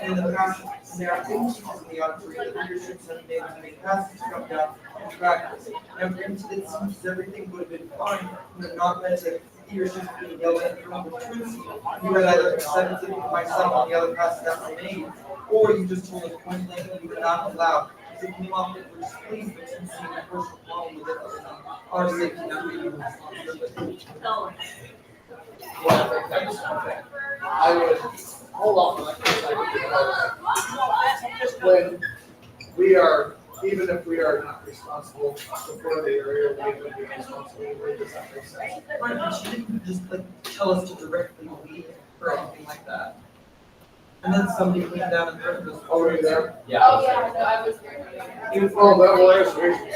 And in the past, there are things in the auditorium, the leadership have been able to make passes come down and practice. Now, granted, it seems everything would have been fine, not meant to leadership being yelled at from the truth. You had either accepted myself on the other passes that were made, or you just told us point blank that you were not allowed. If it came off that we're displeased, but didn't see any personal problem with it, other than our safety not being responsibility. Well, I would hold off on that when we are, even if we are not responsible for the area, we would be responsible. Does that make sense? Right, but she didn't just like tell us to directly leave it or anything like that. And then somebody came down and heard us. Oh, were you there? Yeah. Oh, yeah, no, I was there. Oh, that was reason.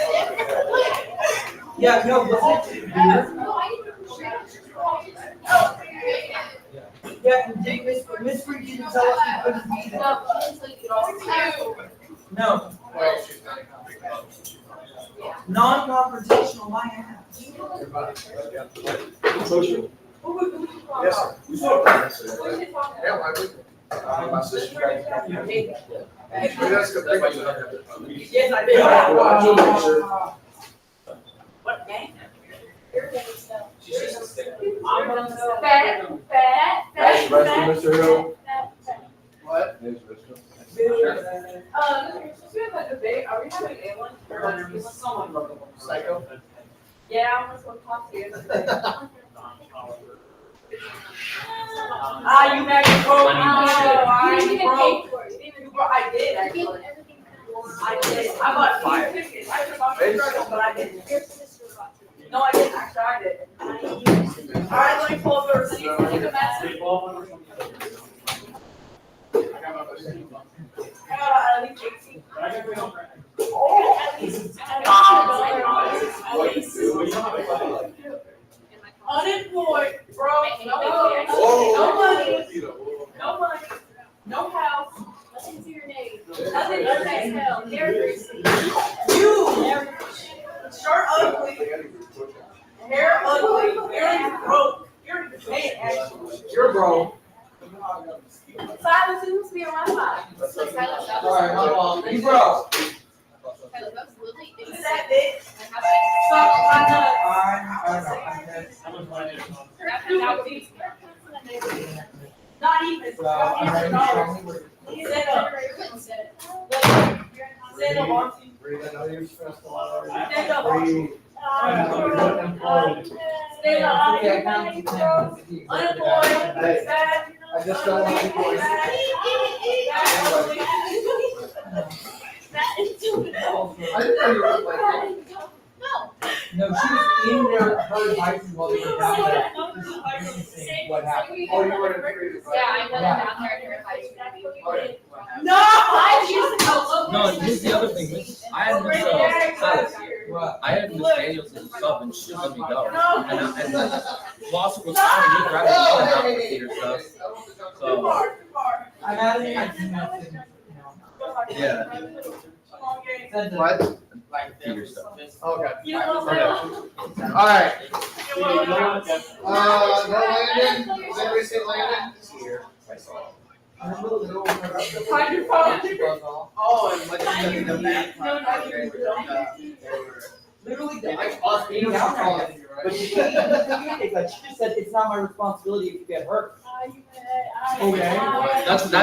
Yeah, no, was it weird? Yeah, and did Miss Reed didn't tell us we couldn't be there. No, Well, she's not. non-confrontational, my ass. Social. Yes, sir. Yeah, why would you? My sister. That's the big one. Yes, I did. What game? Nice rescue, Mr. Hill. What? Nice rescue. We have a debate, are we having A1 or Someone wrote it. Psycho? Yeah, I was gonna talk to you yesterday. You made it broke. You didn't You pay broke. for it. You didn't I did, actually. I did. I bought 5 tickets. I took off the struggle, but I didn't. Your sister got to. No, I didn't. Actually, I did. All right, let me pull up the receipt. Take a message. I got my mistake. I got at least 18. Unemployed, bro. No money. No money. No house. Listen to your name. Nothing but Okay, hell, Gary. You. Shirt ugly. Hair ugly. Hair broke. You're dead, actually. You're broke. Silence seems to be a Wi-Fi. Alright, hold on. You broke. Look at that bitch. Stop my nuts. Not even. Sit up. Stand up, Auntie. Breathe, I know you're stressed a lot already. Stand up, Breathe. Stand up, Auntie. Unemployed. Sad. I just don't want people to. I didn't know you were like that. No, she was in there, her advising while they were down there. Witnessing what happened. Oh, you were in the. Yeah, I went down there and you're like, Okay. No! No, here's the other thing. I had Miss I had Miss Daniels as a sub, and she let me go. And Lawson was telling me rather than not with theater stuff. So I'm at it. I do nothing. yeah, What? theater stuff. Okay. You know what? Alright. No Landon? Does anybody see Landon? Here. Find your phone. Oh, and like. Literally, But she just said it's not my responsibility if you get hurt. That's a.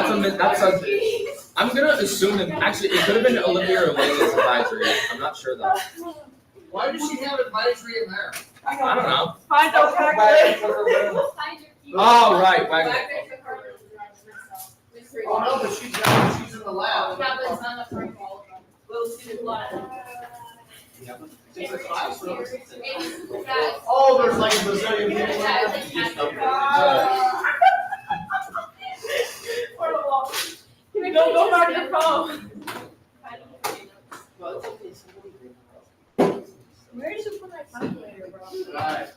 I'm gonna assume that actually it could have been Olivia or Layla's advisory. I'm not sure though. Why does she have advisory in there? I don't know. Find out Oh right, Wagner. Oh, no, but she's in the lab. Yeah, but it's not enough time for all of them. We'll see the blood. It's a classroom. Oh, there's like a bazillion people. Don't go back your phone. Where did you put my calculator, bro? Alright,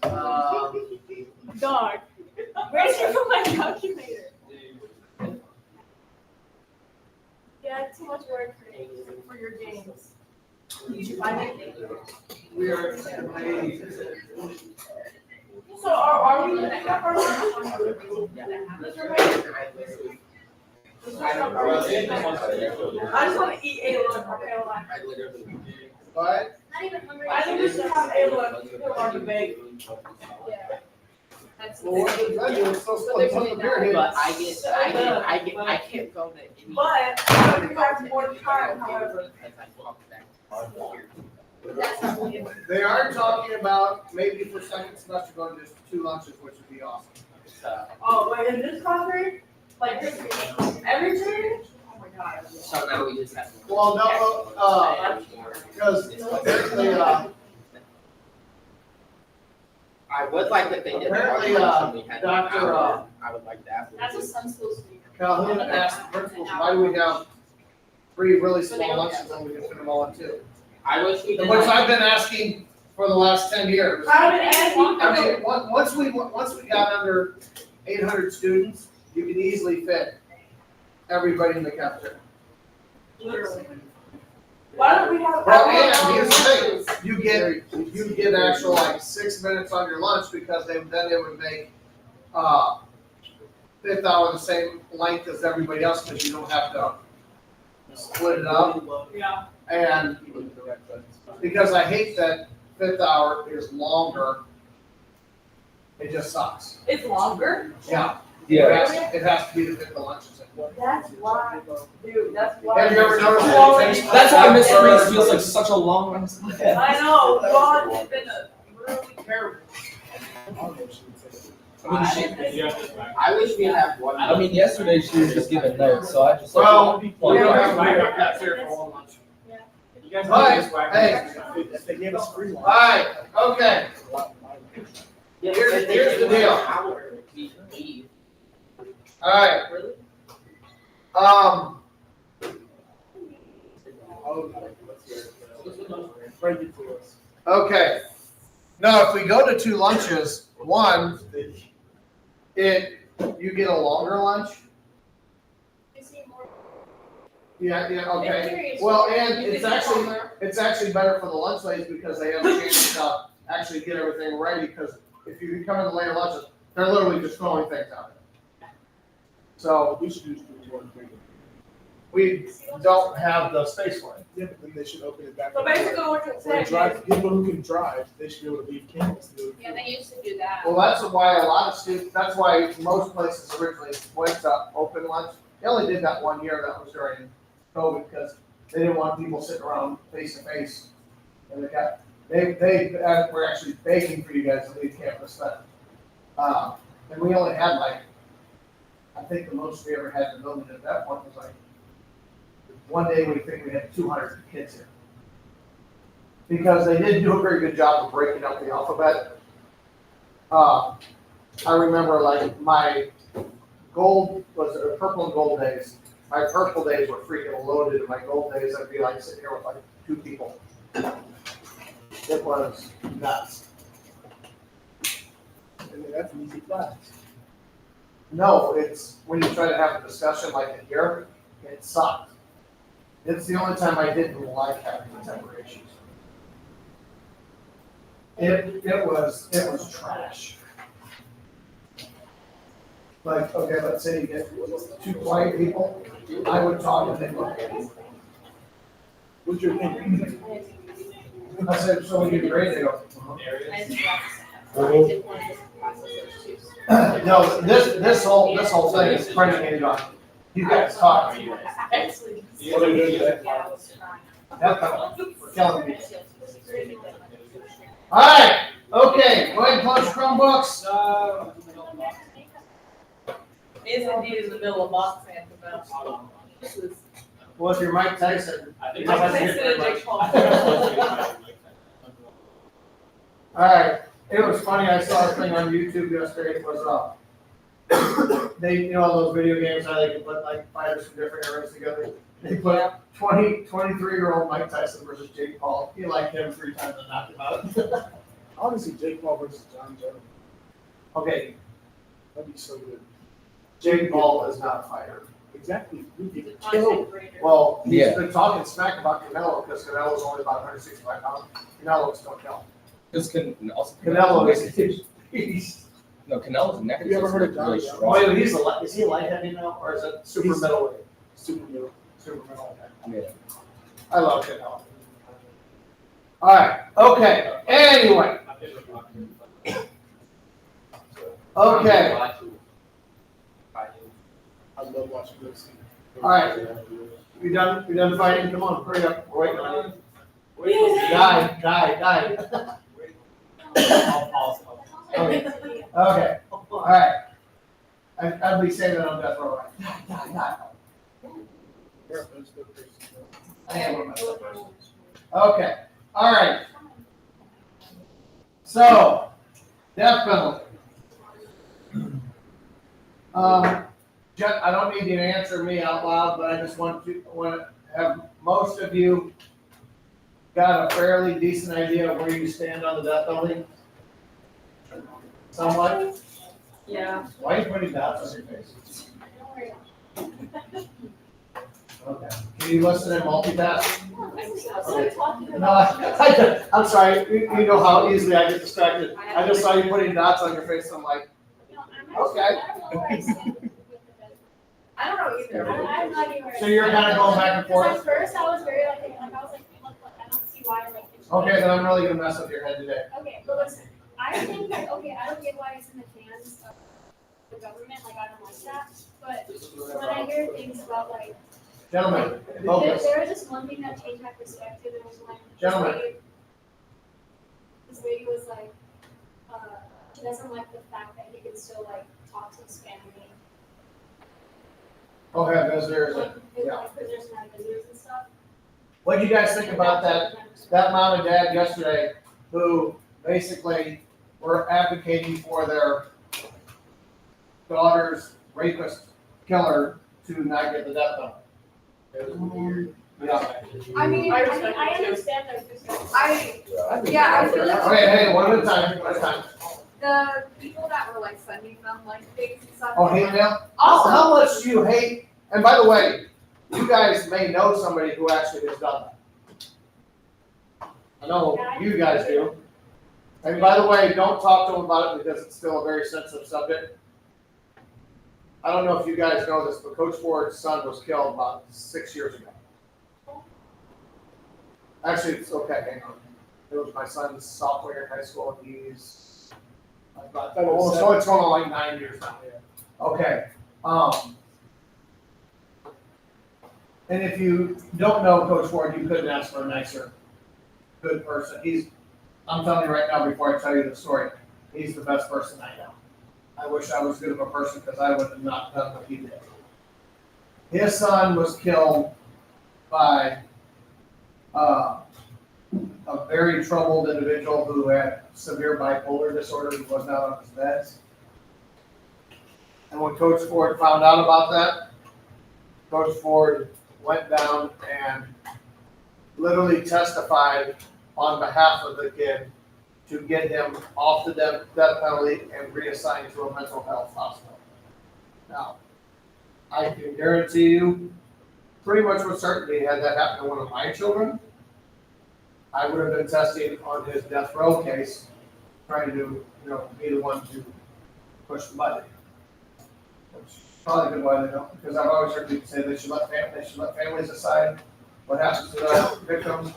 Dog. Where did you put my calculator? Yeah, too much work for your games. Did you find it? We are. So are we gonna have our I just wanna eat A1 from A1. I literally. But Not even hungry. I think we should have A1 on the bake. That's. well, what did I do? It's so split on the beer here. But I can't go to any. But I think we have more time, however. Because I walked back here. That's not really. They are talking about maybe for second semester going to just 2 lunches, which would be awesome. Oh, wait, in this country? Like this, every period? Oh my god. So now we just have. Well, no, because apparently, I would like that they did. Apparently, Dr., I would like that. That's what some schools do. Calhoun asked the principals, why do we have 3 really small lunches when we can fit them all in 2? I wish we did. Which I've been asking for the last 10 years. I've been asking. I mean, once we got under 800 students, you can easily fit everybody in the cafeteria. Literally. Why don't we have? Well, and here's the thing, you get actual like 6 minutes on your lunch because then they would make, 5th hour the same length as everybody else because you don't have to split it up. Yeah. And because I hate that 5th hour is longer, it just sucks. It's longer? Yeah. Yeah. It has to be the 5th of lunches. That's why, dude, that's why. Have you ever noticed it takes- That's why Miss Freeze feels like such a long one. I know, God, it's been a really terrible. I wish we had one. I mean, yesterday she was just giving notes, so I just. Well, like, we don't have- But, hey. If they gave us free lunch. Alright, okay. Here's the deal. Alright. Okay. Now, if we go to 2 lunches, one, you get a longer lunch. You see more. Yeah, okay. Well, and it's actually better for the lunch ladies because they have a chance to actually get everything ready, because if you come in the later lunches, they're literally just throwing things out. So We should use food one thing. we don't have the space for it. Yeah, but then they should open it back. So up. basically what you're When saying drive, people who can drive, they should be able to leave campus. Yeah, they used to do that. Well, that's why a lot of students, that's why most places originally went to open lunch. They only did that 1 year, that was during COVID, because they didn't want people sitting around face to face. And they were actually begging for you guys to leave campus then. And we only had like, I think the most we ever had in the building at that point was like, one day we think we had 200 kids here. Because they didn't do a very good job of breaking up the alphabet. I remember like my purple and gold days. My purple days were freaking loaded, and my gold days I'd be like sitting here with like 2 people. It was nuts. And that's an easy class. No, it's when you try to have a discussion like in here, it sucked. It's the only time I didn't like having contemporary issues. It was trash. Like, okay, let's say you get 2 quiet people, I would talk and they would. What's your opinion? I said, so when you get ready, they go, I just did one of the classes too. no, this whole thing is predicated on you guys talking. Actually. What are you doing today? Yeah, I was trying. That's killing me. Alright, okay, go ahead and close Chromebooks. Is indeed in the middle of box anthem. This is. Well, if you're Mike Tyson. Mike Tyson and Jake Paul. Alright, it was funny, I saw a thing on YouTube yesterday, it was, they, you know, all those video games, how they can put like 5 or some different eras together. They put 23-year-old Mike Tyson versus Jake Paul, he liked him 3 times and knocked him out. Honestly, Jake Paul versus John Jones. Okay, That'd be so good. Jake Paul is not a fighter. Exactly. You'd get The killed. content creator. Well, he's Yeah. been talking smack about Canelo, because Canelo's only about 165 pounds, Canelo's don't kill. Because also. Canelo is a beast. No, Canelo's neck Have is you ever just heard of really Johnny Young? strong. Oh, is he a light heavy now, or is it super He's- middleweight? Super middle. Super middleweight. Yeah. I love Canelo. All right, okay, anyway, okay, I love watching this. All right. you done fighting? Come on, hurry up, we're waiting on you. Die. Okay, all right. I'd be saying that on death row, right? Die. I am one of my person. Okay, all right. So, death penalty. I don't need you to answer me out loud, but I just want to have most of you got a fairly decent idea of where you stand on the death penalty? Somewhat? Yeah. Why are you putting dots on your face? Okay. Can you listen and multitask? No, I'm sorry, you know how easily I get distracted. I just saw you putting dots on your face, I'm like, okay. I don't know either. I'm not even. So you're kind of going back and Because forth? at first I was very like, I was like, look, I don't see why like. it should Okay, be- then I'm really gonna mess with your head today. Okay, but listen, I think that, okay, I don't get why it's in the hands of the government, like I don't like that, but when I hear things about like, Gentlemen, there focus. was just one thing that changed my perspective, it was when. Gentlemen. This lady was like, she doesn't like the fact that he can still like talk to his family. Oh, have visitors. Like prisoners and have visitors and stuff. What do you guys think about that mom and dad yesterday who basically were advocating for their daughter's rapist killer to not get the death penalty? Yeah. I mean, I I respect it too. understand their perspective. Yeah, I feel like. Okay, hey, one at a time. The people that were like sending them like things and stuff. Oh, hate mail? Also, How much do you hate? And by the way, you guys may know somebody who actually has done that. I know you guys do. And by the way, don't talk to them about it because it's still a very sensitive subject. I don't know if you guys know this, but Coach Ford's son was killed about 6 years ago. Actually, it's okay, hang on. It was my son's sophomore year in high school, and he's about, so it's going on like 9 years now. Okay, and if you don't know Coach Ford, you couldn't ask for a nicer, good person. I'm telling you right now, before I tell you the story, he's the best person I know. I wish I was good of a person because I would have not done what he did. His son was killed by a very troubled individual who had severe bipolar disorder. He was not on his meds. And when Coach Ford found out about that, Coach Ford went down and literally testified on behalf of the kid to get him off the death penalty and reassigned to a mental health hospital. Now, I can guarantee you, pretty much with certainty, had that happened to one of my children, I would have been testing on his death row case, trying to, be the one to push the button. Which is probably a good why they don't, because I've always heard people say they should let families decide what happens to their victims.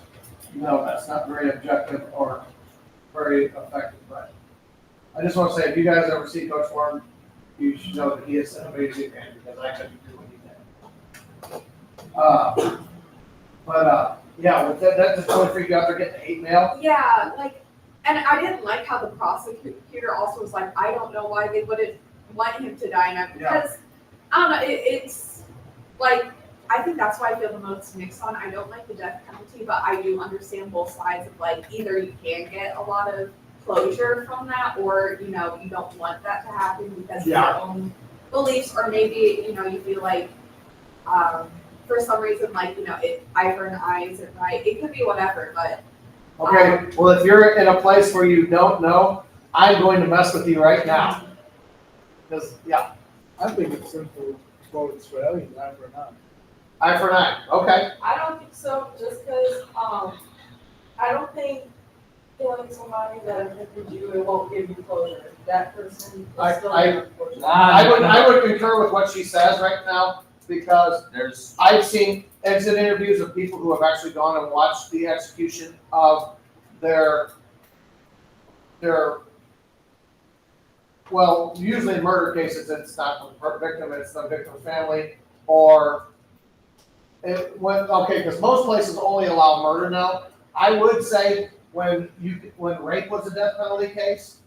No, that's not very objective or very effective, but I just want to say, if you guys ever see Coach Warren, you should know that he is an amazing man, because I couldn't do what he did. Yeah, that just totally freaked you out for getting the hate mail. yeah, like, and I didn't like how the prosecutor also was like, I don't know why they wouldn't want him to die now, because, I don't know, it's like, I think that's why I feel the most mixed on. I don't like the death penalty, but I do understand both sides of like, either you can get a lot of closure from that, or, you don't want that to happen because of your own beliefs, or maybe, you feel like, for some reason, like, eye for an eye isn't right. It could be whatever, but. Okay, well, if you're in a place where you don't know, I'm going to mess with you right now. Because, I think it's simple, vote Israeli, eye for an eye. eye for an eye, okay. I don't think so, just because, I don't think killing somebody that affected you, it won't give you closure. That person is still. I would concur with what she says right now, because There's, I've seen exit interviews of people who have actually gone and watched the execution of their, well, usually in murder cases, it's not the victim, it's the victim's family, or because most places only allow murder now. I would say when rape was a death penalty case,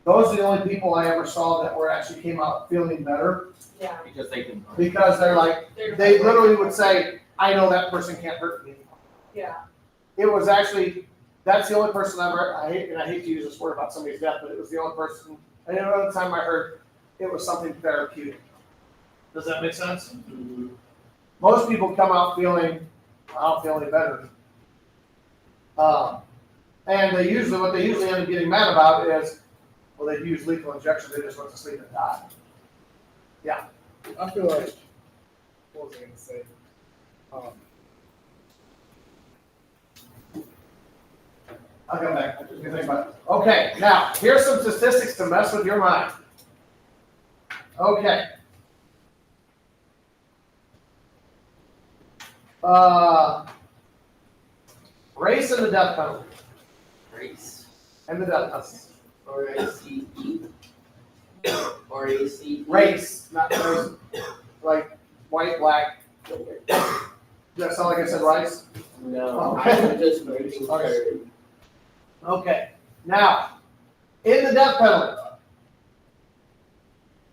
those are the only people I ever saw that actually came out feeling better, Yeah. because they can. because they're like, they literally would say, I know that person can't hurt me anymore. Yeah. It was actually, that's the only person I hate to use this word about somebody's death, but it was the only person, and another time I heard it was something therapeutic. Does that make sense? Most people come out feeling, I don't feel any better. And what they usually end up getting mad about is, well, they've used lethal injection, they just went to sleep and died. I feel like, what was I gonna say? I'll come back. I'm just gonna think about it. Okay, now, here's some statistics to mess with your mind. Okay. Race and the death penalty. Race. And the death penalty. R-A-C-E. R-A-C-E. Race, not race, like white, black. Does that sound like I said rice? No, Okay. I'm just making sure. Okay, now, in the death penalty,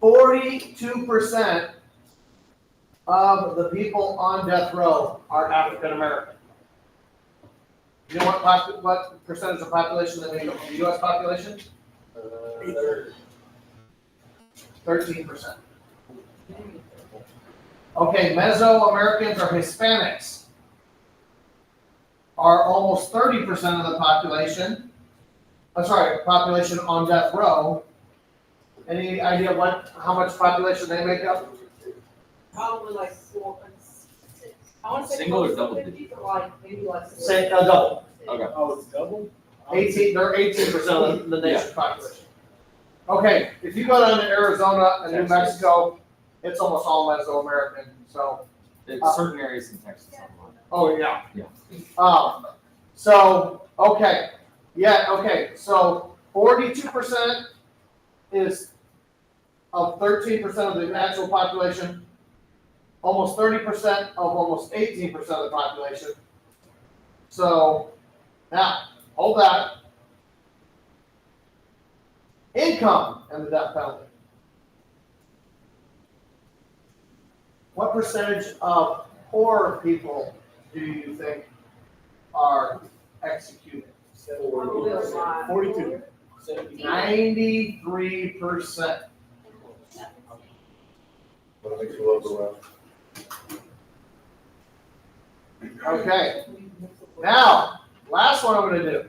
42% of the people on death row are African American. You know what percentage of population they make up of the U.S. population? 13%. Okay, Mesoamericans or Hispanics are almost 30% of the population. Population on death row. Any idea how much population they make up? Probably like 4, I wanna say. Single or close to double 50, but like, maybe like. Say double. Okay. Oh, it's double? 18. They're 18% of the nation's population. Okay, if you go down to Arizona and New Mexico, it's almost all Mesoamerican. So, There's certain areas in Texas. oh yeah. Yeah. So 42% is of 13% of the actual population, almost 30% of almost 18% of the population. So, now, hold that. Income and the death penalty. What percentage of poor people do you think are executed? 42. 93%. Okay, now, last one I'm gonna do.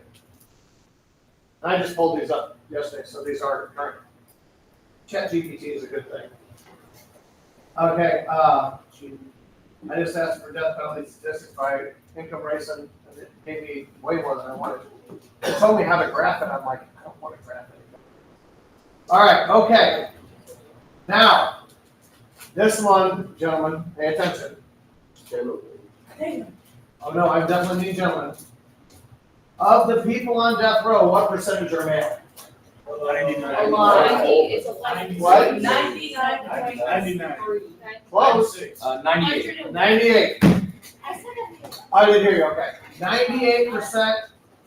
I just pulled these up yesterday, so these are current. ChatGPT is a good thing. Okay, I just asked for death penalty statistics by income race, and it gave me way more than I wanted. It told me how to graph it, I'm like, I don't want to graph it. All right, okay. Now, this one, gentlemen, pay attention. Oh no, I definitely need gentlemen. Of the people on death row, what percentage are male? 99. It's a like. What? 99.3. Close. 98. 98. I said that. I didn't hear you, okay. 98%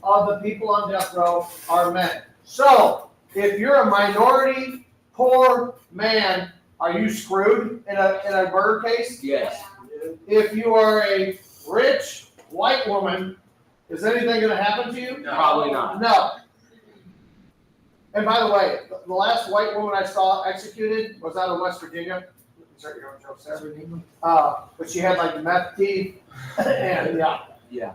of the people on death row are men. So, if you're a minority, poor man, are you screwed in a murder case? Yes. If you are a rich white woman, is anything gonna happen to you? Probably not. No. And by the way, the last white woman I saw executed was out of West Virginia. Insert your own jokes there. But she had like meth teeth, and Yeah.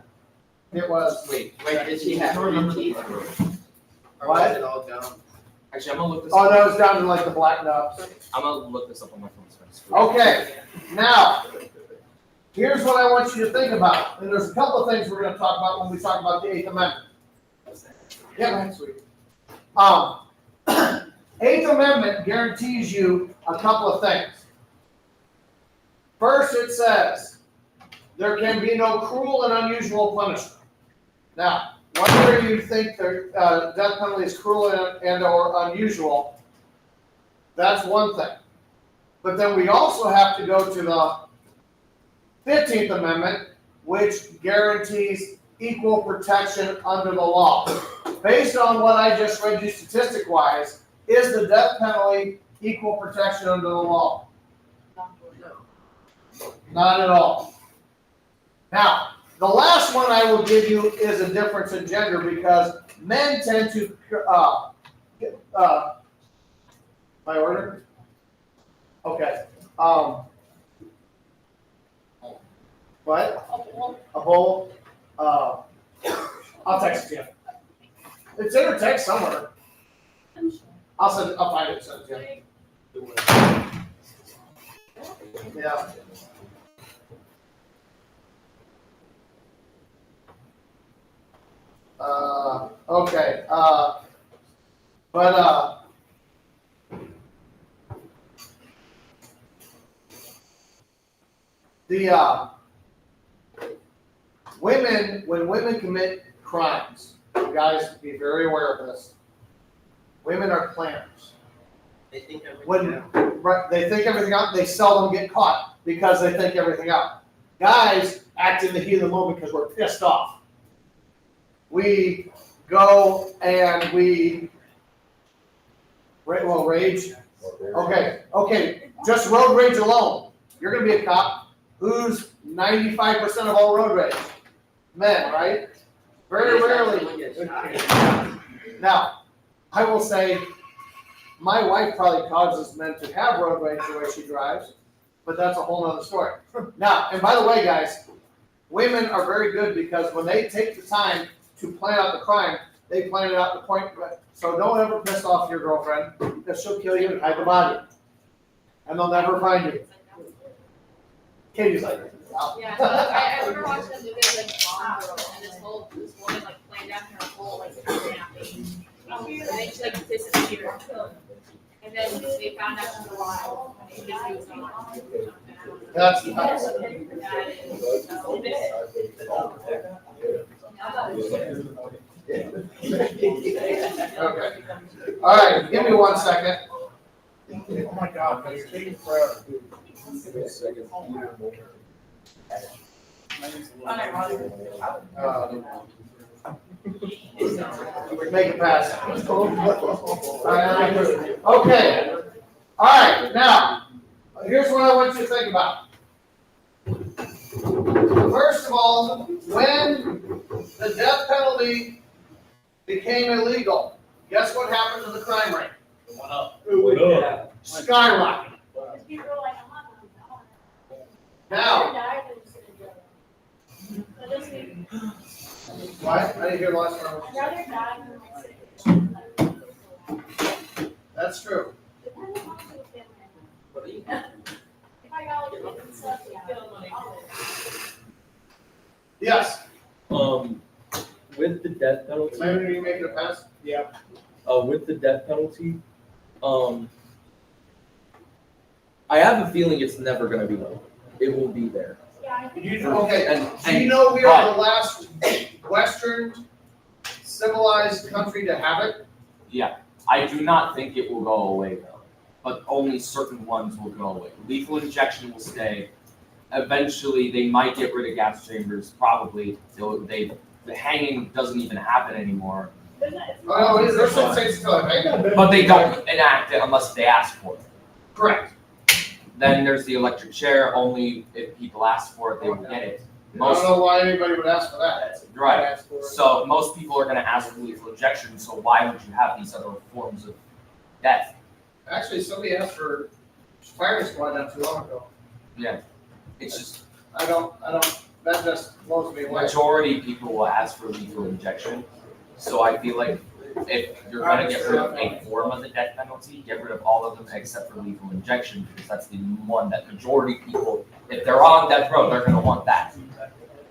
it was. Wait, did she have three teeth? Or What? was it all gone? Actually, I'm gonna look this Oh up. no, it's down to like the black nubs. I'm gonna look this up on my phone. Okay, now, Here's what I want you to think about, and there's a couple of things we're gonna talk about when we talk about the Eighth Amendment. Yeah, that's sweet. Eighth Amendment guarantees you a couple of things. First, it says, there can be no cruel and unusual punishment. Now, whether you think the death penalty is cruel and or unusual, that's one thing. But then we also have to go to the 15th Amendment, which guarantees equal protection under the law. Based on what I just read you statistic-wise, is the death penalty equal protection under the law? Not at all. Now, the last one I will give you is a difference in gender because men tend to, my order? Okay. What? A bowl? I'll text it to you. It's in or text somewhere. I'll find it, send it to you. Yeah. Okay, the women, when women commit crimes, you guys be very aware of this. Women are planners. They think everything. When they think everything out, they seldom get caught because they think everything out. Guys act in the heat of the moment because we're pissed off. We go and we rage. Okay, just road rage alone. You're gonna be a cop. Who's 95% of all road rage? Men, right? Very rarely. Now, I will say, my wife probably causes men to have road rage the way she drives, but that's a whole nother story. Now, and by the way, guys, women are very good because when they take the time to plan out the crime, they plan it out to point. So don't ever piss off your girlfriend because she'll kill you and hide the body, and they'll never find you. Katie's like, wow. Yeah, I remember watching a movie like Bomb Girl, and this woman like planned out her whole like kidnapping, and then she like disappeared, and then they found out she was alive, and she was gone. That's That is so okay. All right, give me 1 second. Oh my God, man, you're taking forever. Make it pass. Okay. All right, now, here's what I want you to think about. First of all, when the death penalty became illegal, guess what happened to the crime rate? Skyrocketed. Because people are like, I'm not going to die. Now, I'd rather die than sit in jail. That doesn't even- what? I didn't hear the last one. I'd rather die than like sit in jail. That's true. Depending on the family. If I got like a stuff, yeah. Yes. With the death penalty, Simon, are you making a pass? Yeah. with the death penalty, I have a feeling it's never gonna be low. It will be there. Yeah, I think. Okay, do you know we are the last Western civilized country to have it? Yeah, I do not think it will go away though, but only certain ones will go away. Lethal injection will stay. Eventually, they might get rid of gas chambers, probably. The hanging doesn't even happen anymore, Oh, there's some states still have it. but they don't enact it unless they ask for it. Correct. Then there's the electric chair, only if people ask for it, they will get it. I don't know why anybody would ask for that. Right, so most people are gonna ask for lethal injection, so why would you have these other forms of death? Actually, somebody asked for firing squad not too long ago. Yeah, it's just, I don't, that just blows me away. majority people will ask for lethal injection. So I feel like if you're gonna get rid of a form of the death penalty, get rid of all of them except for lethal injection, because that's the one that majority people If they're on death row, they're gonna want that.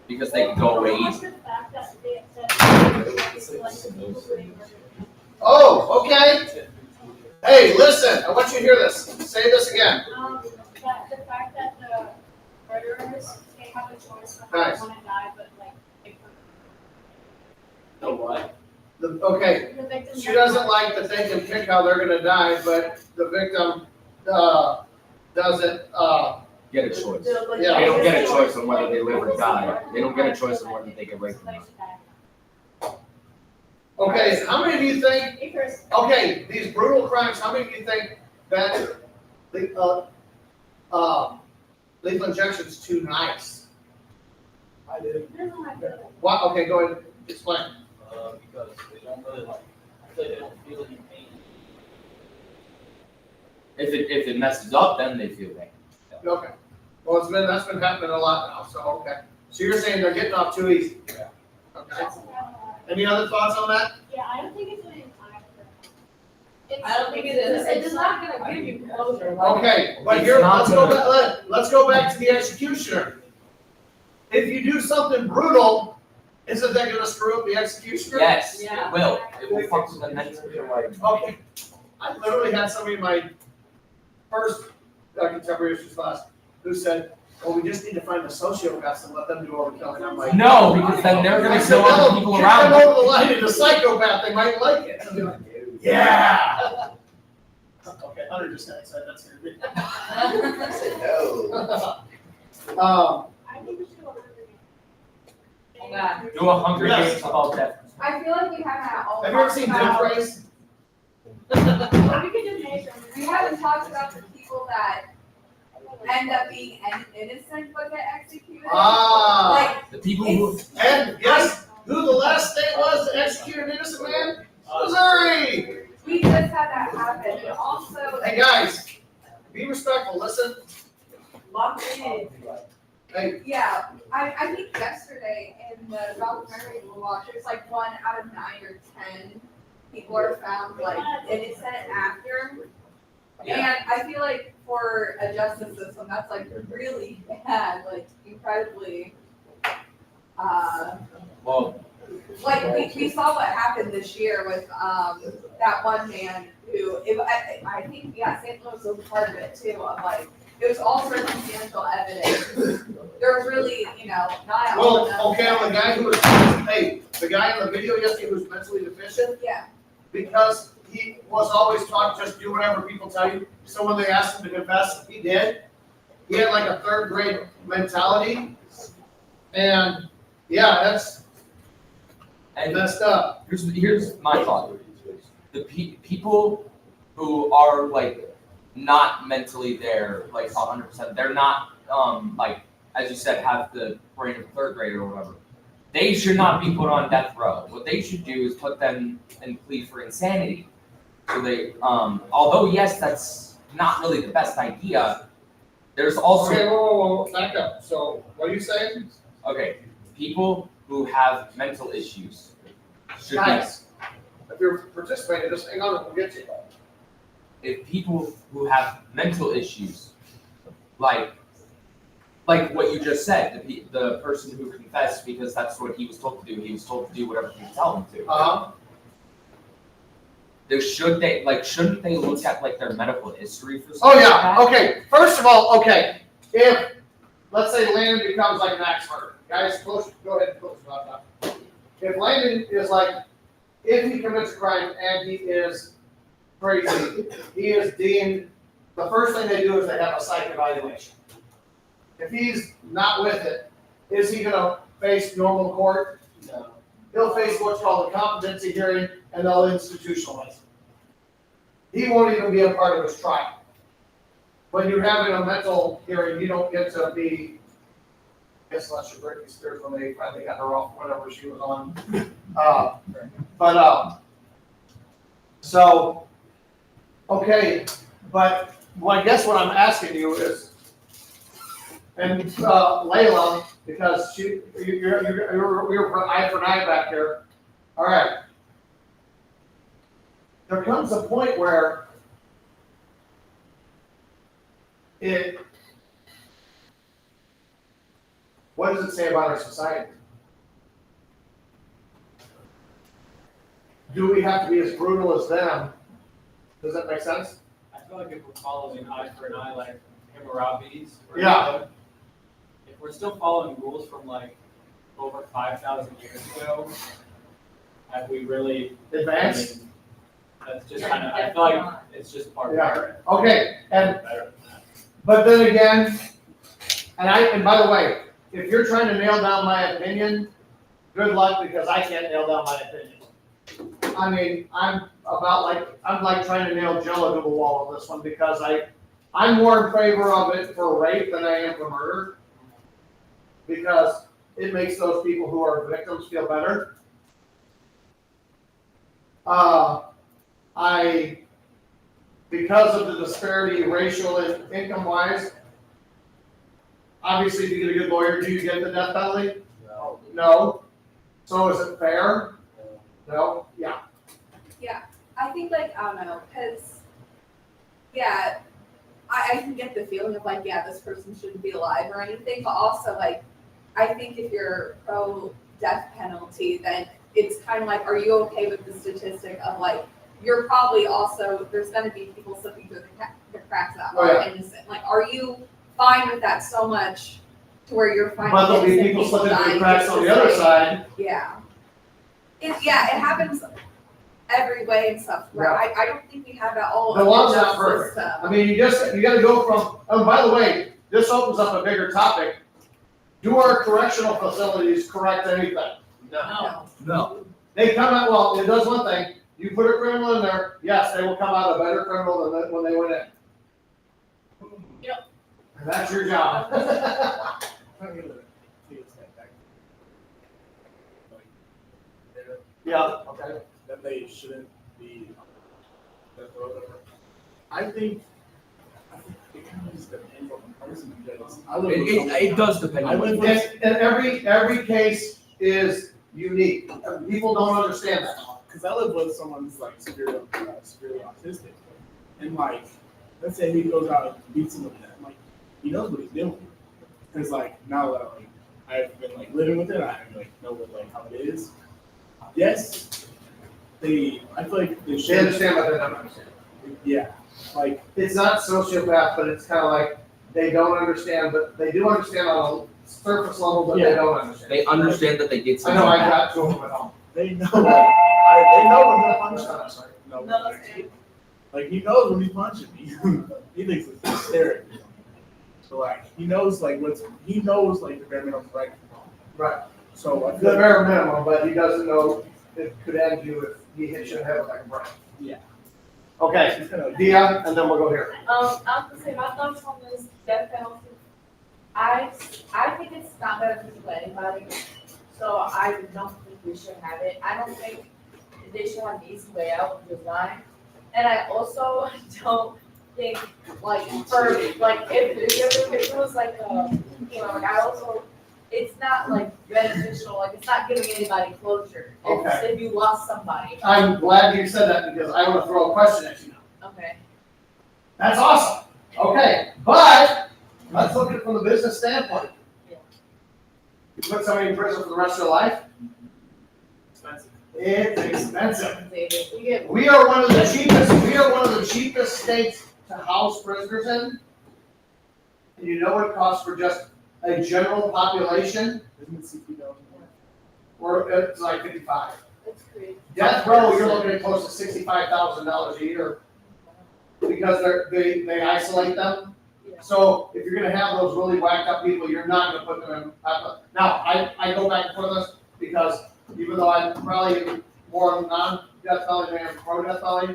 Because they can go away What's easy. the fact that they Oh, okay. Hey, listen, I want you to hear this. Say this again. that the fact that the murderers, they have a choice of how Nice. they wanna die, but like, they- The what? Okay, the victim. she doesn't like that they can pick how they're gonna die, but the victim, doesn't, Get a choice. Yeah. They don't get a choice on whether they live or die. They don't get a choice on whether they get raped or not. okay, how many do you think, Because okay, these brutal crimes, how many do you think that, lethal injection's too nice? I did. What, okay, go ahead, explain. Because they don't really like, I feel like they don't feel any pain. If it messes up, then they feel pain. Okay, well, that's been happening a lot now, so, okay. So you're saying they're getting off too easy? Yeah. Okay, any other thoughts on that? Yeah, I don't think it's an entire. I don't think it is, it's not gonna give you closure. like- Okay, but It's here, not let's go back to the executioner. If you do something brutal, isn't that gonna screw up the executioner? Yes, Yeah. it will. It will fuck with them mentally. Okay, I literally had somebody in my first contemporary issues class who said, well, we just need to find the sociopaths and let them do all the killing. I'm like, No, because then they're I gonna said, kill other no, people kick around them them. over the line into psychopath, they might like it. I'm like, yeah. Okay, Hunter just said that's gonna be. I think we should go over it. Yeah. Do a Hunger Yes. Games about death. I feel like we haven't all Have you ever talked seen about- Death Race? We could just make them. We haven't talked about the people that end up being innocent but get executed. Ah, Like, The people who, it's, and guess who the last state was to execute an innocent man? Missouri. we just had that happen, and also, Hey, guys, be respectful, listen. Lock in. Hey, yeah, I think yesterday in the documentary we watched, it was like 1 out of 9 or 10 people are found like innocent after. And I feel like for a justice system, that's like really bad, like incredibly, well, like we saw what happened this year with that one man who I think St. Louis was a part of it too, of like it was all circumstantial evidence. There was really, not all of them. well, okay, on the guy who was, hey, the guy in the video yesterday who was mentally deficient, Yeah, because he was always taught just do whatever people tell you. So when they asked him to confess, he did. He had like a third grade mentality. And yeah, that's and messed up. here's my thought. The people who are like not mentally there, like 100%, they're not like, as you said, have the brain of a third grader or whatever. They should not be put on death row. What they should do is put them in plea for insanity. So they, although yes, that's not really the best idea. There's also Okay, whoa, back up. So what are you saying? okay, people who have mental issues should Guys, if you're participating, just hang on and we'll get you. be, if people who have mental issues, like what you just said, the person who confessed because that's what he was told to do. He was told to do whatever he tell him to. Shouldn't they look at like their medical history for Oh, something yeah, like okay. First of all, okay, if, let's say Landon becomes like an axe murderer. Guys, close, go ahead and close about that. If Landon is like, if he commits a crime and he is crazy, he is deemed, the first thing they do is they have a psych evaluation. If he's not with it, is he gonna face normal court? No. He'll face what's called a competency hearing, and they'll institutionalize him. He won't even be a part of his trial. When you're having a mental hearing, you don't get to be, I guess unless you're Britney Spears when they finally got her off whatever she was on. So, okay, but well, I guess what I'm asking you is, and Layla, because you're eye for an eye back here. All right. There comes a point where what does it say about our society? Do we have to be as brutal as them? Does that make sense? I feel like if we're following eye for an eye, like Hammurabi's. Yeah. If we're still following rules from like over 5,000 years ago, have we really? Advance? I mean, that's just kind of, I feel like it's just barbaric. Okay, and Better than that. but then again, and by the way, if you're trying to nail down my opinion, good luck, because I can't nail down my opinion. I mean, I'm like trying to nail Jello to the wall on this one, because I'm more in favor of it for rape than I am for murder. Because it makes those people who are victims feel better. Because of the disparity racial and income wise, obviously if you get a good lawyer, do you get the death penalty? No. So is it fair? No? Yeah. I think like, I don't know, cause, yeah, I can get the feeling of like, yeah, this person shouldn't be alive or anything, but also like, I think if you're pro death penalty, then it's kind of like, are you okay with the statistic of like, you're probably also, there's gonna be people slipping through the cracks that Oh, are yeah. innocent, like, are you fine with that so much to where you're fine But there'll with be innocent people slipping through dying the cracks just on to the other say- side. Yeah. It happens every way and stuff, right? I don't think we have that all. The in law's not justice perfect. system. I mean, you gotta go from, oh, by the way, this opens up a bigger topic. Do our correctional facilities correct anything? No. No. They come out, well, it does one thing, you put a criminal in there, yes, they will come out a better criminal than when they went in. Yep. And that's your job. I'm gonna take a step back. Like, there, Yeah, okay. that they shouldn't be death row or whatever. I think it kind of just depends on the person, because I live with someone- It does depend I on live what with- And every case is unique. People don't understand that. Because I live with someone who's like severely autistic, and like, let's say he goes out and beats someone to death, like, he knows what he's doing. Because like, now that like, I've been like living with it, I like know what like how it is. Yes, I feel like they They should. understand, but they don't understand. Yeah, like, It's not sociopath, but it's kind of like, they don't understand, but they do understand on a surface level, but they Yeah. don't understand. They understand that they did I something know, I bad. got to them at home. they know, they know when they're punching. I'm sorry. No, No, that's okay. like he knows when he's punching me. He thinks it's hysterical. So like he knows like he knows like the bare minimum right from wrong. Right. So I The feel like, bare minimum, but he doesn't know it could end you if he hits you in the head with like a brick. Yeah. Okay, he's kind of Dia, and then we'll go here. I was gonna say, my thoughts on this death penalty, I think it's not beneficial to anybody, so I don't think we should have it. I don't think they should have an easy way out of design. And I also don't think, like, for, like, if it was like, like, I also, it's not like beneficial, like, it's not giving anybody closure. It's Okay. if you lost somebody, I'm glad you said that because I want to throw a question at you now. okay. That's awesome. Okay, but let's look at it from the business standpoint. Yeah. You put somebody in prison for the rest of their life, expensive. it's expensive. You get We are one of the cheapest states to house prisoners in. And you know what it costs for just a general population? Isn't it $60,000? Or it's like 55. It's crazy. Death row, you're looking at close to $65,000 a year. Because they isolate them. Yeah. So if you're gonna have those really whacked up people, you're not gonna put them in. Now, I go back and forth this because even though I'm probably more non-death penalty than pro-death penalty,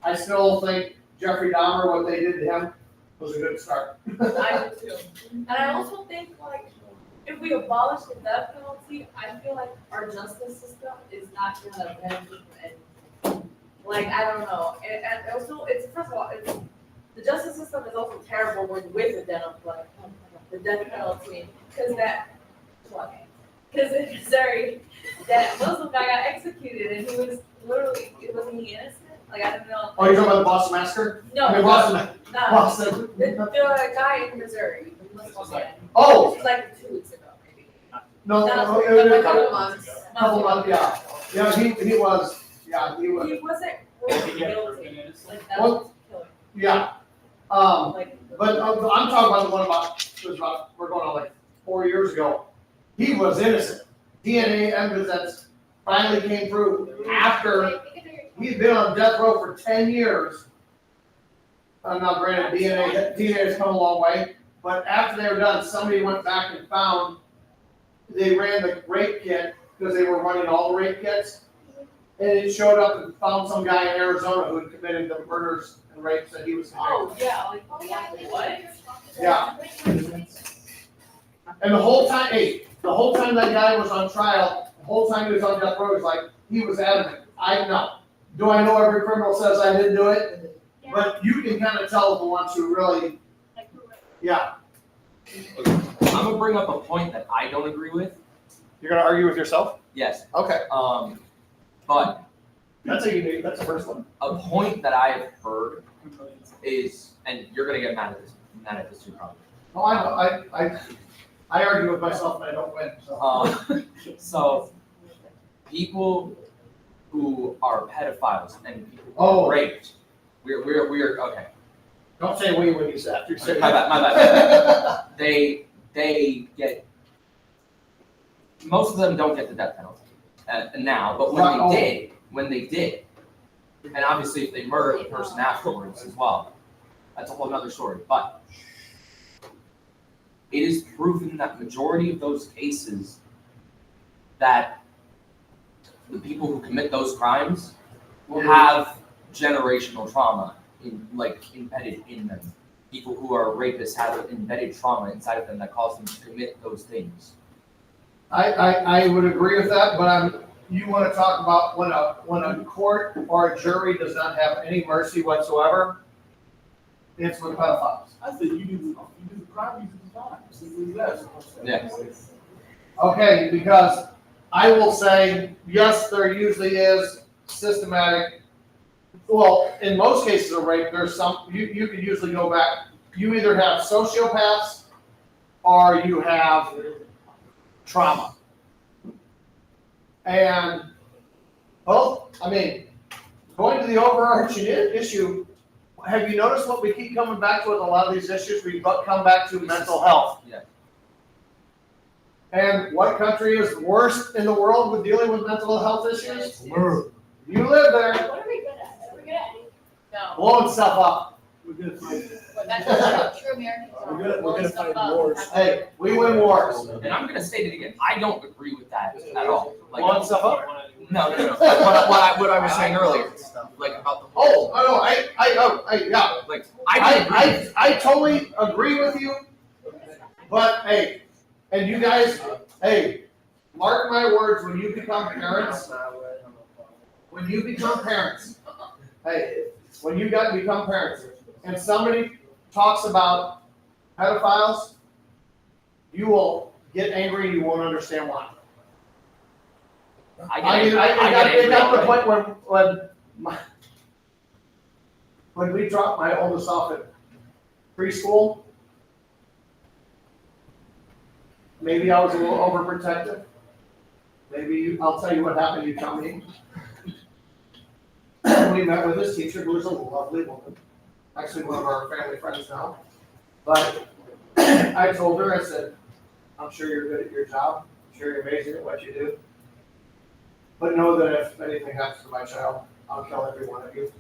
I still think Jeffrey Dahmer, what they did to him, was a good start. I do too. And I also think like, if we abolish the death penalty, I feel like our justice system is not gonna benefit from anything. Like, I don't know, and also, it's, first of all, the justice system is also terrible with the death penalty, because in Missouri, that Muslim guy got executed, and he was literally, wasn't he innocent? Like, I don't know. Oh, you're talking about the Boston Massacre? No, I mean, Boston, no, Boston. the guy in Missouri, the Muslim man. Oh, It was like 2 weeks ago, maybe. No, That no, was it was A a couple months. couple months, yeah. Yeah, he was, He wasn't Did he get guilty. proven innocent? Like, that Well, was killer. yeah. Like, But I'm talking about the one we're going on like 4 years ago. He was innocent. DNA evidence finally came through after he'd been on death row for 10 years. Now granted, DNA has come a long way, but after they were done, somebody went back and found, they ran the rape kit, because they were running all the rape kits. And it showed up and found some guy in Arizona who had committed the murders and rapes that he was convicted. oh, yeah, like, what? Yeah. And the whole time, the whole time that guy was on trial, the whole time he was on death row, he was like, he was adamant, I know. Do I know every criminal says I didn't do it? But you can kind of tell the ones who really, yeah. I'm gonna bring up a point that I don't agree with. You're gonna argue with yourself? Yes, Okay. but That's the first one. a point that I have heard is, and you're gonna get mad at this too, probably. Oh, I know, I argue with myself and I don't win, so. So people who are pedophiles and people who Oh. are raped, we're okay. Don't say we when you say after you say My bad. They get, most of them don't get the death penalty now, but when they did, and obviously if they murder the person afterwards as well, that's a whole nother story, but it is proven that majority of those cases that the people who commit those crimes will have generational trauma embedded in them. People who are rapists have embedded trauma inside of them that cause them to commit those things. I would agree with that, but you wanna talk about when a court or a jury does not have any mercy whatsoever, it's with pedophiles. I said you do the crime, you do the time. Simply as that. Yeah. Okay, because I will say, yes, there usually is systematic, well, in most cases of rape, there's you can usually go back, you either have sociopaths or you have trauma. And both, going to the overarching issue, have you noticed what we keep coming back to with a lot of these issues? We come back to mental health. Yeah. And what country is worst in the world with dealing with mental health issues? You live there, What are we good at? Are we good at anything? No, blowing stuff up. We're gonna fight. but that's what true Americans are. We're gonna Blowing stuff fight up. wars. Hey, we win wars. And I'm gonna state it again, I don't agree with that at all. Blowing stuff up? No. What I was saying earlier, like about the whole, Yeah. like, I don't agree. I totally agree with you, but hey, and you guys, hey, mark my words, when you become parents, become parents, and somebody talks about pedophiles, you will get angry, you won't understand why. It got to the point when we dropped my oldest off at preschool, maybe I was a little overprotective. Maybe I'll tell you what happened, you tell me. We met with this teacher who was a lovely woman, actually one of our family friends now. But I told her, I said, I'm sure you're good at your job, I'm sure you're amazing at what you do. But know that if anything happens to my child, I'll kill every one of you.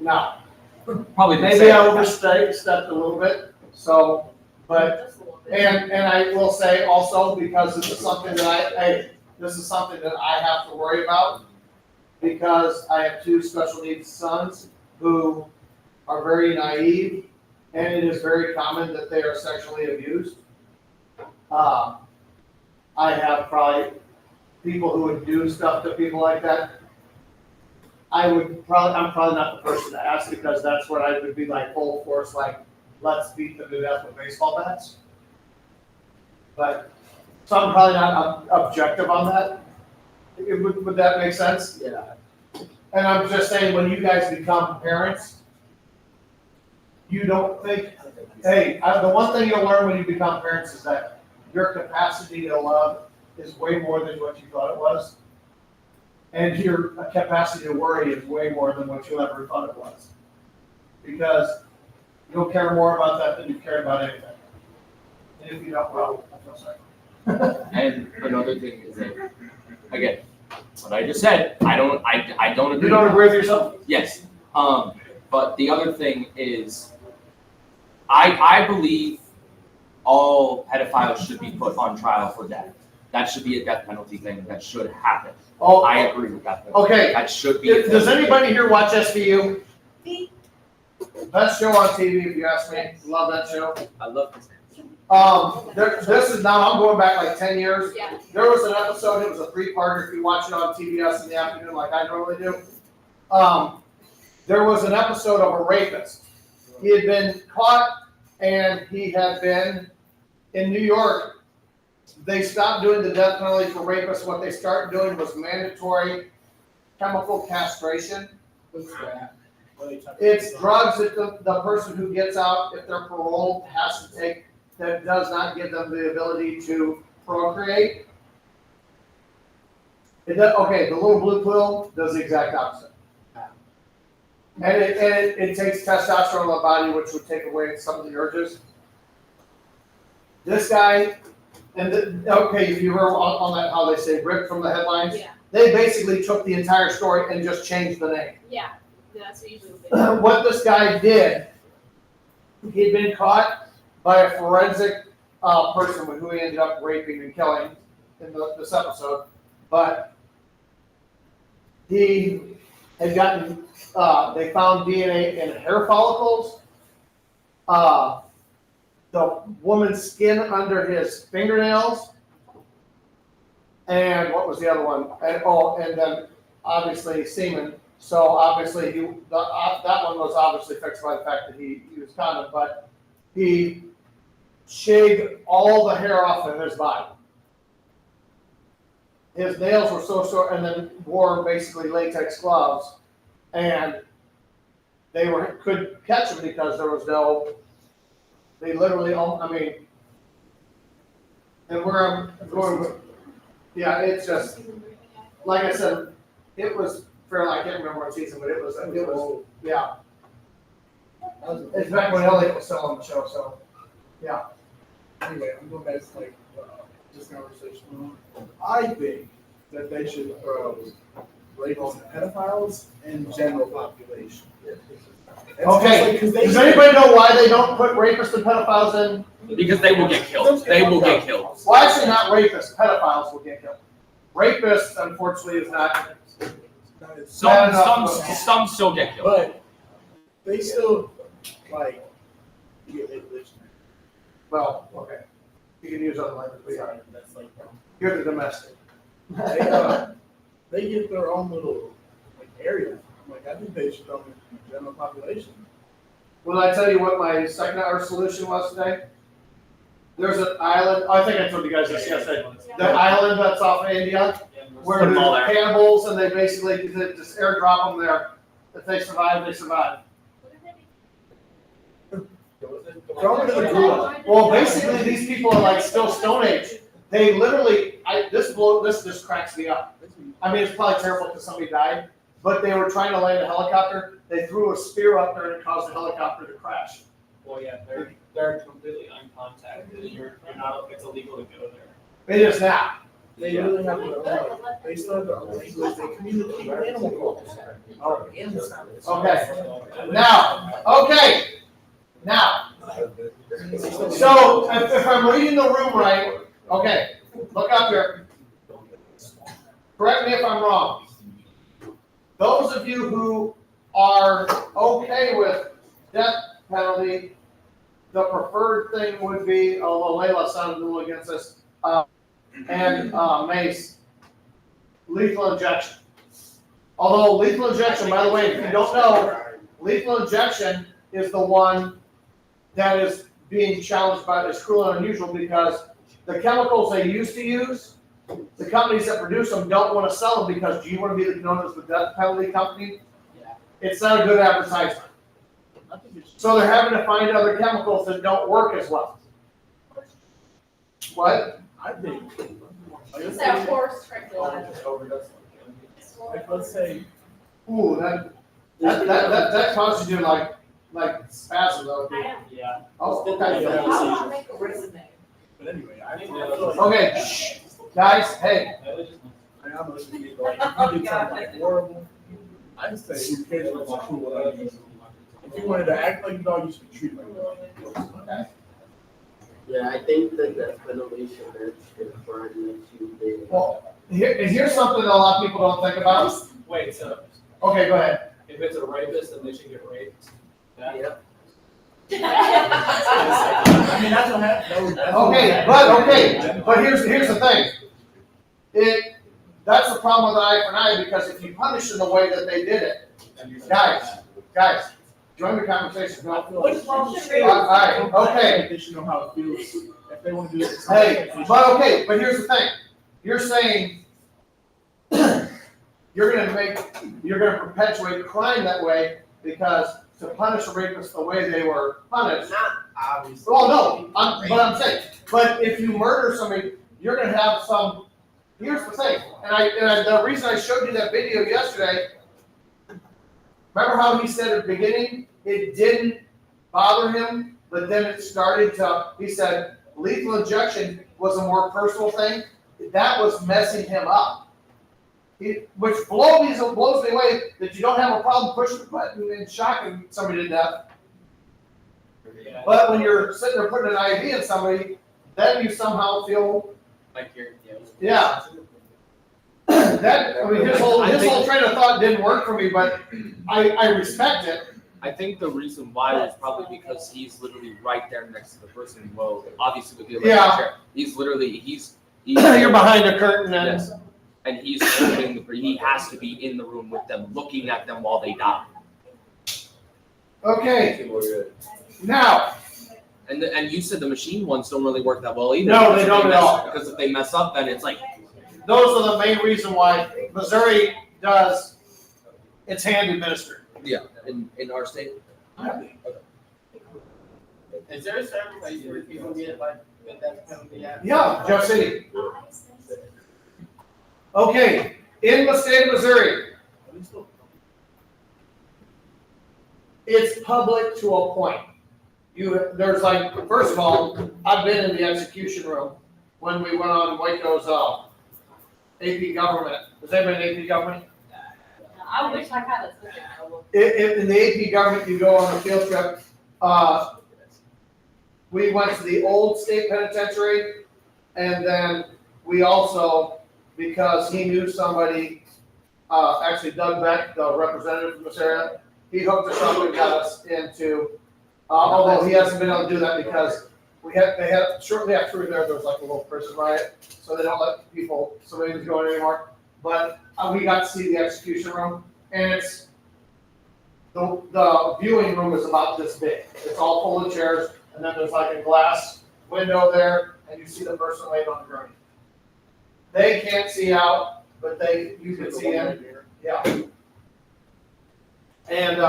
Now, Probably the maybe same. I overstepped a little bit, so, but, Just a little bit. and I will say also, because this is something that this is something that I have to worry about, because I have two special needs sons who are very naive, and it is very common that they are sexually abused. I have probably people who would do stuff to people like that. I'm probably not the person to ask, because that's what I would be like full force, like, let's beat them to death with baseball bats. But, so I'm probably not objective on that. Would that make sense? Yeah. And I'm just saying, when you guys become parents, you don't think, hey, the one thing you'll learn when you become parents is that your capacity to love is way more than what you thought it was. And your capacity to worry is way more than what you ever thought it was. Because you'll care more about that than you care about anything. And if you don't, well, I feel sorry. And another thing is that, again, what I just said, I don't agree. You don't agree with yourself? Yes, but the other thing is, I believe all pedophiles should be put on trial for death. That should be a death penalty thing, that should happen. Oh, I agree with that. okay. That should be. Does anybody here watch SVU? Best show on TV, if you ask me. Love that show. I love this. This is now, I'm going back like 10 years. Yeah. There was an episode, it was a 3-parter, if you watch it on TBS in the afternoon like I normally do. There was an episode of a rapist. He had been caught and he had been in New York. They stopped doing the death penalty for rapists. What they started doing was mandatory chemical castration. What's that? What are they talking It's about? drugs that the person who gets out, if they're paroled, has to take, that does not give them the ability to procreate. It does, okay, the little blue pill does the exact opposite. And it takes testosterone in the body, which would take away some of the urges. This guy, okay, if you heard on that, how they say ripped from the headlines, Yeah. they basically took the entire story and just changed the name. Yeah, that's usually what they do. What this guy did, he'd been caught by a forensic person who he ended up raping and killing in this episode, but he had gotten, they found DNA in hair follicles, the woman's skin under his fingernails, and what was the other one? And then obviously semen. So obviously that one was obviously fixed by the fact that he used condom, but he shaved all the hair off of his body. His nails were so short, and then wore basically latex gloves, and they couldn't catch him because there was no. They literally, I mean, and where I'm going, yeah, it's just like I said, it was fairly. I can't remember what season, but it was, yeah. It's back when Elliot was still on the show, so yeah. Anyway, I'm going back to like this conversation. I think that they should throw labels on pedophiles and general population. Okay, does anybody know why they don't put rapists and pedophiles in? Because they will get killed. They will get killed. Well, actually not rapists, pedophiles will get killed. Rapists, unfortunately, is not. Some still get killed. But they still like you get labelation. Well, okay. You can use other language, but yeah. That's like You're the domestic. they get their own little like area. Like I think they should throw in the general population. Will I tell you what my second hour solution was today? There's an island, I think I told you guys this yesterday. The island that's off of India, where Put 'em all there's there. cannibals and they basically just airdrop them there. If they survive, they survive. Throw them into the pool. Well, basically, these people are like still Stone Age. They literally, this just cracks me up. I mean, it's probably terrible because somebody died, but they were trying to land a helicopter. They threw a spear up there and it caused the helicopter to crash. Well, yeah, they're completely uncontacted. You're not. It's illegal to go there. It is now. They really have their own. They still have their own language. They communicate with animal culture. Okay. Now, so if I'm reading the room right, okay, look up here. Correct me if I'm wrong. Those of you who are okay with death penalty, the preferred thing would be, although Layla sounded a little against this, and Mace, lethal injection. Although lethal injection, by the way, if you don't know, lethal injection is the one that is being challenged by this cruel and unusual because the chemicals they used to use, the companies that produce them don't want to sell them because do you want to be known as the death penalty company? Yeah. It's not a good advertisement. So they're having to find other chemicals that don't work as well. What? I think, like, let's It's that say, horse tranquilizer. like, let's say, Ooh, that causes you like spasms though. I know. Yeah. Oh, okay. I wanna make a resume. but anyway, I feel like. Okay, shh. Guys, hey, I know this is me, but like, if you did something like horrible, I'd say who cares if it's a tool or not. If you wanted to act like a dog, you should be treated like a dog. Yeah, I think the death penalty should have confirmed that you did. well, here's something that a lot of people don't think about. Wait, so Okay, go ahead. if it's a rapist, then they should get raped? Yeah. I mean, that's what happened. But here's the thing. That's the problem with eye for an eye, because if you punish in the way that they did it, guys, join the conversation. No, Which one should we? all right, okay. They should know how it feels if they want to do it. Hey, but here's the thing. You're saying you're gonna perpetuate crime that way because to punish a rapist the way they were punished. Not obviously. Well, no, I'm saying, but if you murder somebody, you're gonna have some. Here's the thing, and the reason I showed you that video yesterday. Remember how he said at the beginning it didn't bother him, but then it started to. He said lethal injection was a more personal thing. That was messing him up. Which blows me away that you don't have a problem pushing the button and shocking somebody to death. But when you're sitting there putting an IV in somebody, then you somehow feel, Like you're, yeah. His whole train of thought didn't work for me, but I respect it. I think the reason why was probably because he's literally right there next to the person. Well, obviously with the electric Yeah. chair, he's You're behind a curtain and. Yes. And he's holding he has to be in the room with them, looking at them while they die. Okay, now, And you said the machine ones don't really work that well either. No, they don't at all. Because if they mess up, then it's like, those are the main reason why Missouri does its hand administered. yeah, in our state. Is there a certain place where people get like the death penalty at? Yeah, Jeff City. Okay, in the state of Missouri, it's public to a point. There's like, first of all, I've been in the execution room when we went on Waco's AP government. Was anybody in AP government? I wish I had a ticket. In the AP government, you go on a field trip. We went to the old state penitentiary, and then we also, because he knew somebody, actually Doug Beck, the representative from this area, he hooked us up and got us into, although he hasn't been able to do that because they had, shortly after there was like a little prison riot, so they don't let civilians go in anymore. But we got to see the execution room, and it's, the viewing room is about this big. It's all full of chairs, and then there's like a glass window there, and you see the person laid on the ground. They can't see out, but you can see in. Yeah. And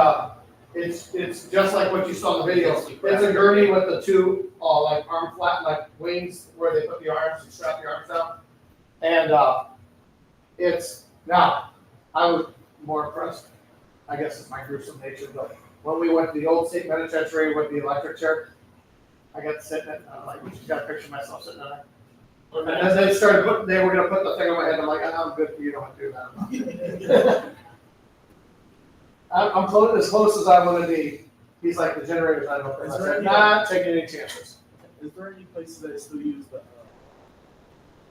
it's just like what you saw in the video. It's a gurney with the two like arm flat, like wings, where they put the arms and strap your arms down. And now I was more impressed. I guess it's my gruesome nature, but when we went to the old state penitentiary with the electric chair, I got to sit in it. I'm like, you got to picture myself sitting there. And then they were gonna put the thing on my head. I'm like, I'm good for you, don't do that. I'm as close as I want to be. He's like, the generators, I don't think. I said, not taking any chances. Is there any places that still use the,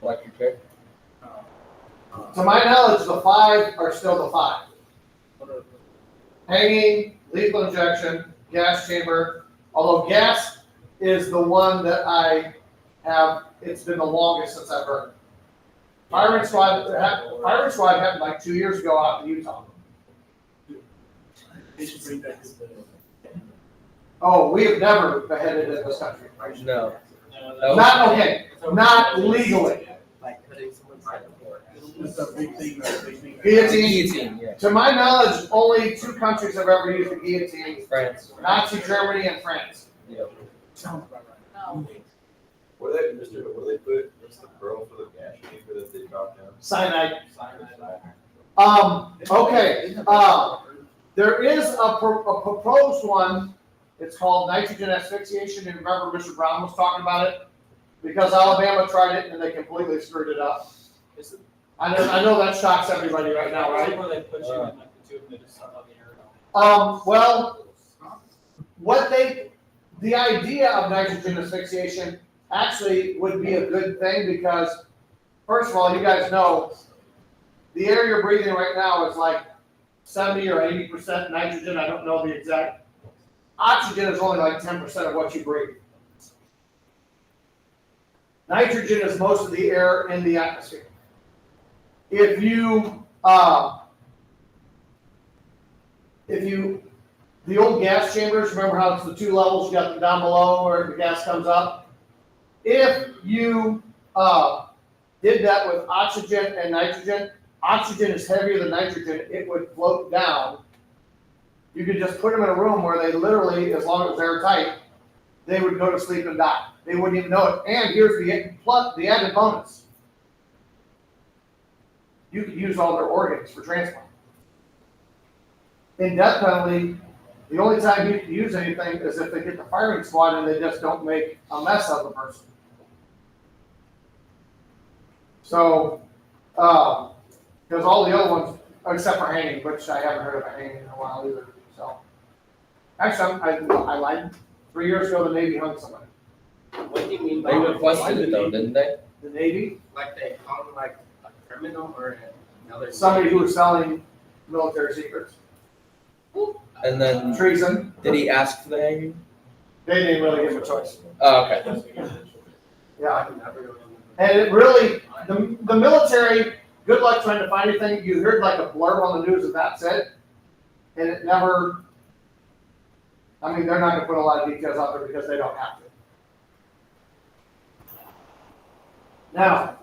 Electric chair. To my knowledge, the 5 are still the 5. Hanging, lethal injection, gas chamber. Although gas is the one that I have, it's been the longest since I've heard. Firing squad happened like 2 years ago out in Utah. they should bring back the. Oh, we have never beheaded in this country. No. Not legally. Like cutting someone's head off. It's a big thing, Guillotine. Yeah. To my knowledge, only 2 countries have ever used the guillotine: France. Nazi Germany and France. Yep. Sounds about right. No. Were they Mr. Will they put, what's the pearl for the gas chamber that they dropped down? Cyanide. Cyanide. Okay, there is a proposed one, it's called nitrogen asphyxiation, and remember Mr. Brown was talking about it? Because Alabama tried it and they completely screwed it up. I know that shocks everybody right now, right? Where they put you in like the tube and they just suck out the air. Well, the idea of nitrogen asphyxiation actually would be a good thing because, first of all, you guys know, the air you're breathing right now is like 70 or 80% nitrogen, I don't know the exact. Oxygen is only like 10% of what you breathe. Nitrogen is most of the air in the atmosphere. If you, the old gas chambers, remember how it's the two levels, you got the down below where the gas comes up? If you did that with oxygen and nitrogen, oxygen is heavier than nitrogen, it would float down. You could just put them in a room where they literally, as long as they're tight, they would go to sleep and die. They wouldn't even know it. And here's the added bonus. You could use all their organs for transplant. In death penalty, the only time you can use anything is if they get the firing squad and they just don't make a mess of the person. So, because all the other ones, except for hanging, which I haven't heard of a hanging in a while either. So, actually, I lied. 3 years ago, the Navy hung somebody. What do you mean by? They requested it though, didn't they? The Navy, Like they hung like a criminal or another? somebody who was selling military secrets. And then, Treason. did he ask for the hanging? They didn't really give him a choice. Oh, okay. Yeah. And it really, the military, good luck trying to find anything. You heard like a blurb on the news and that's it. And it never, I mean, they're not gonna put a lot of details out there because they don't have to. Now,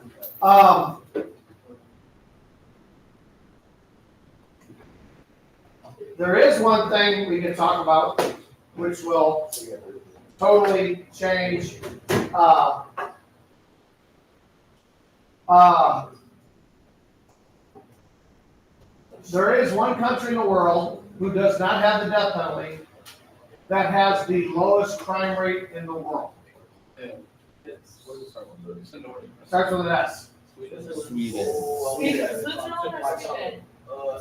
there is one thing we can talk about which will totally change, there is one country in the world who does not have the death penalty that has the lowest crime rate in the world. Starts with an S. Sweden.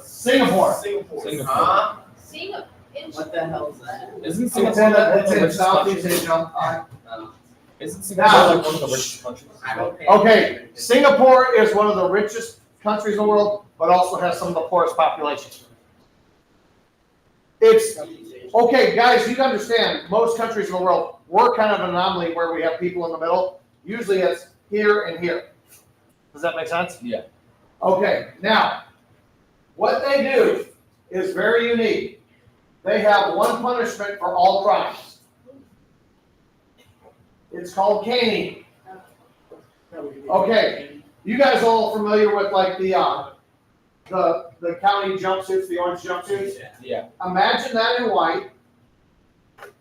Singapore. Singapore. What the hell is that? Isn't It's Singapore in, like one of it's the in richest Southeast countries? Asia. Isn't Singapore like one of the richest countries? I don't pay Okay, attention. Singapore is one of the richest countries in the world, but also has some of the poorest populations. It's, okay, guys, you understand, most countries in the world, we're kind of an anomaly where we have people in the middle. Usually it's here and here. Does that make sense? Yeah. Okay, now, what they do is very unique. They have one punishment for all crimes. It's called caning. Okay, you guys all familiar with like the county jumpsuits, the orange jumpsuits? Yeah. Imagine that in white.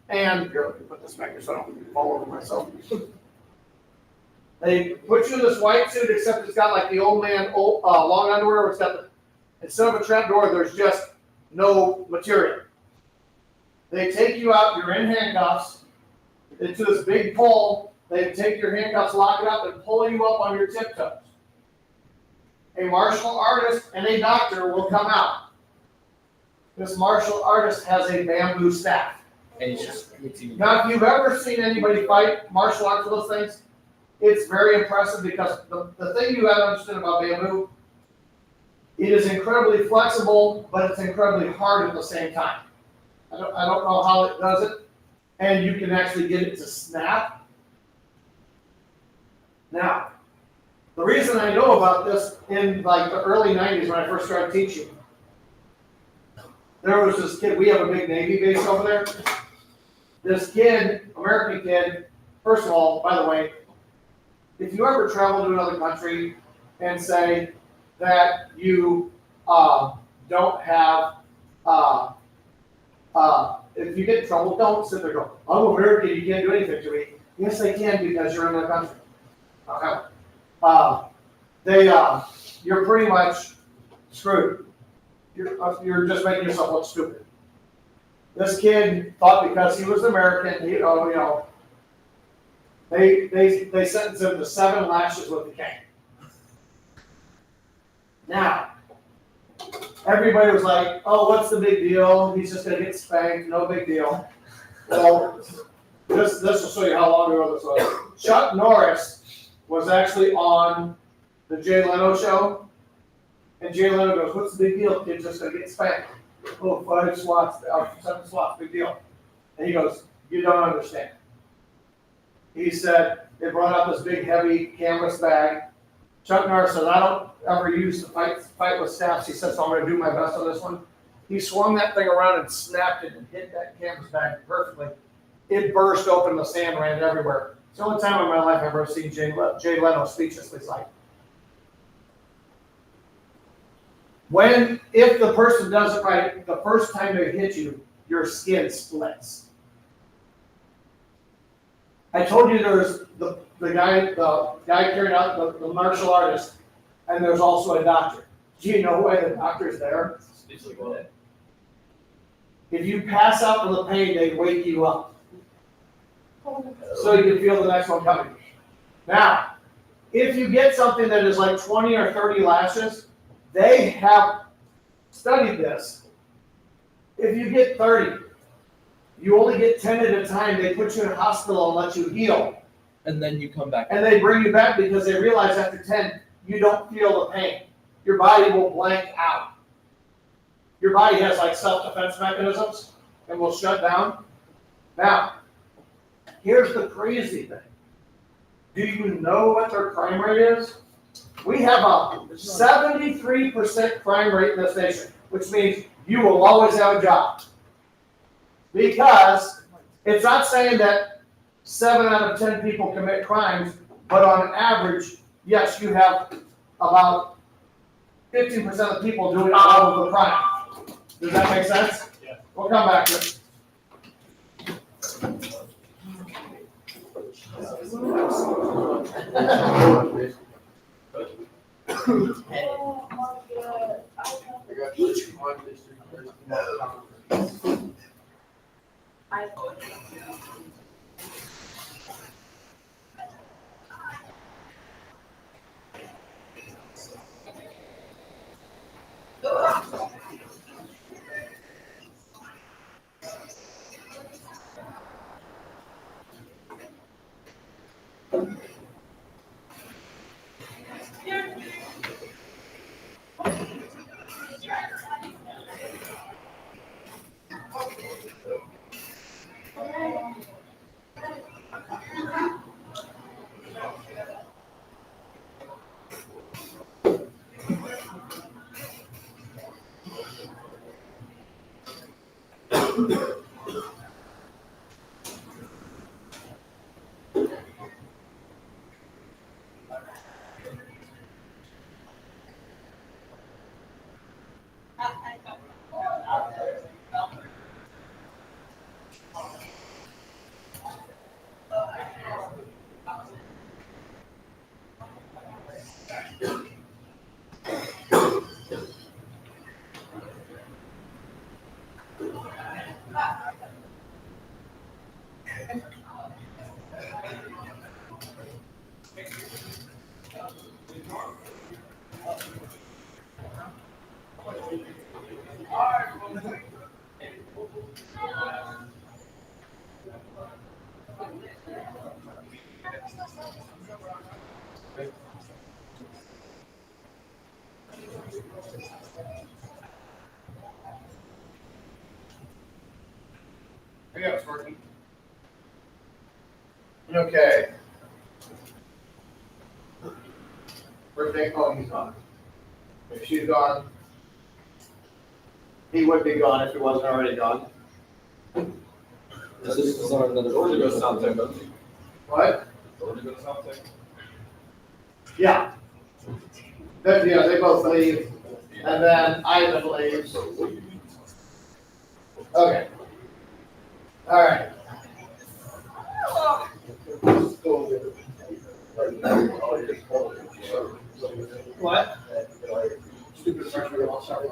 And here, let me put this back here so I don't fall over myself. They put you in this white suit, except it's got like the old man long underwear, where it's got the, instead of a trap door, there's just no material. They take you out, you're in handcuffs, into this big pole. They take your handcuffs, lock it up, and pull you up on your tiptoes. A martial artist and a doctor will come out. This martial artist has a bamboo staff. And he's just hits you. Now, if you've ever seen anybody fight martial arts with those things, it's very impressive because the thing you haven't understood about bamboo, it is incredibly flexible, but it's incredibly hard at the same time. I don't know how it does it, and you can actually get it to snap. Now, the reason I know about this in like the early 90s when I first started teaching, there was this kid, we have a big Navy base over there. This kid, American kid, first of all, by the way, if you ever travel to another country and say that you don't have, if you get in trouble, don't sit there going, I'm American, you can't do anything to me. Yes, they can because you're in their country. Okay. You're pretty much screwed. You're just making yourself look stupid. This kid thought because he was American, they sentenced him to 7 lashes with a cane. Now, everybody was like, oh, what's the big deal? He's just gonna get spanked, no big deal. Well, this will show you how long ago this was. Chuck Norris was actually on the Jay Leno show, and Jay Leno goes, what's the big deal? Kid's just gonna get spanked. Oh, 5 swats, 7 swats, big deal. And he goes, you don't understand. He said, they brought out this big heavy canvas bag. Chuck Norris said, I don't ever use to fight with staffs. He said, so I'm gonna do my best on this one. He swung that thing around and snapped it and hit that canvas bag perfectly. It burst open, the sand ran everywhere. It's the only time in my life I've ever seen Jay Leno speechless. He's like, if the person does it right, the first time they hit you, your skin splits. I told you there's the guy carrying out the martial artist, and there's also a doctor. Do you know why the doctor's there? If you pass out from the pain, they wake you up. So you can feel the next one coming. Now, if you get something that is like 20 or 30 lashes, they have studied this. If you get 30, you only get 10 at a time. They put you in a hospital and let you heal. And then you come back. And they bring you back because they realize after 10, you don't feel the pain. Your body will blank out. Your body has like self-defense mechanisms and will shut down. Now, here's the crazy thing. Do you know what their crime rate is? We have a 73% crime rate in this nation, which means you will always have a job. Because it's not saying that 7 out of 10 people commit crimes, but on average, yes, you have about 15% of the people doing all of the crime. Does that make sense? Yeah. We'll come back to it. Oh my God. I Yeah, it's working. Okay. Birthday, oh, he's gone. If she's gone, he would be gone if he wasn't already gone. This is on another. Georgia goes South Tech, doesn't he? What? Georgia goes South Tech. Yeah. They both leave, and then Ivan leaves. Okay. All right. What? Stupid freshman all start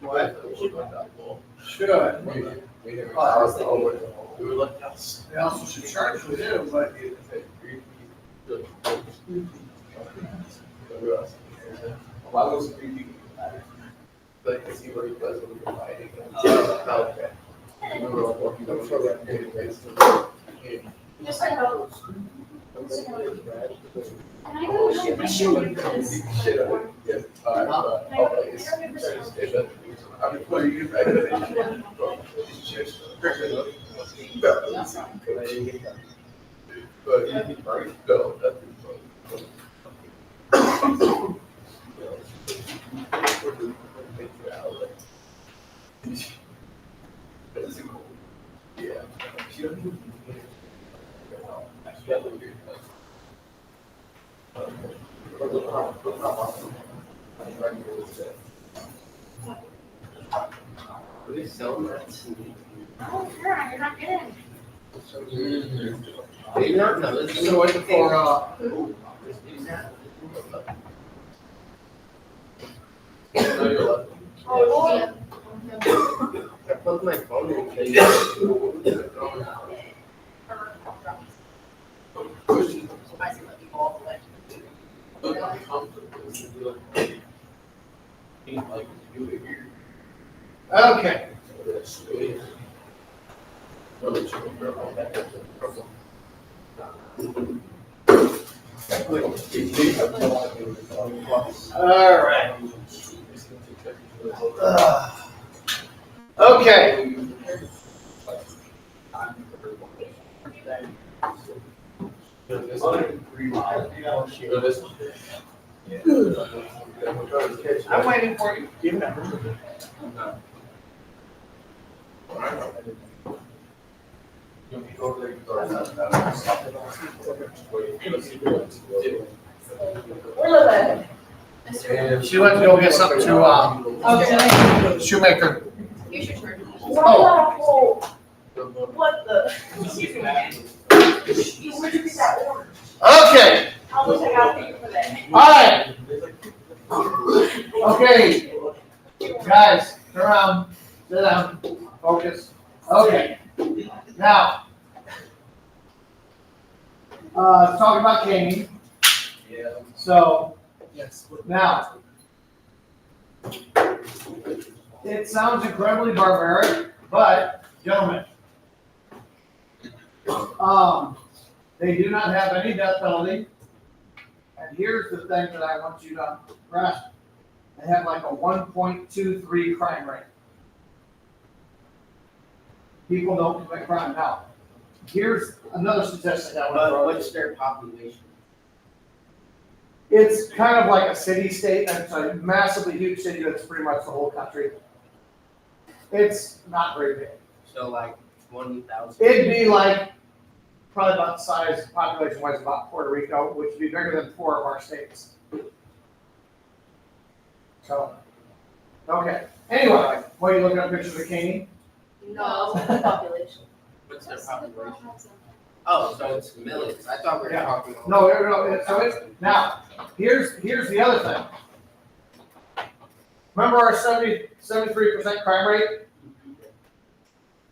What? Should. They also should charge you too, but. Why was three people? Like, to see what he does when we're fighting. Okay. I remember like walking up for that day, Just like how. And I go to the shoe because. Shit, yeah. I'm putting you back in the but you can go, that's yeah. They sell that. Oh, sure, you're not getting. Maybe not, no, this is. So waiting for, Oh, yeah. I plugged my phone in because. okay. All right. Okay. I'm waiting for you. Give it up. She went to go get something to, Shoemaker. You should turn. Wow. What the? Where'd you get that order? Okay, How much I got paid for that? all right. Okay, guys, turn around, sit down, focus. Okay, now, talking about caning. Yeah. So, now, it sounds incredibly barbaric, but gentlemen, they do not have any death penalty. And here's the thing that I want you to grasp. They have like a 1.23 crime rate. People don't commit crime. Now, here's another statistic I want to throw. What's their population? It's kind of like a city-state, and it's a massively huge city that's pretty much the whole country. It's not very big. So like 20,000. It'd be like, probably about the size, population-wise, about Puerto Rico, which would be bigger than 4 of our states. So, okay. Anyway, what are you looking at pictures of caning? No, population. What's their population? Oh, so it's millions. I thought we were Yeah. talking. No, so it's, now, here's the other thing. Remember our 73% crime rate?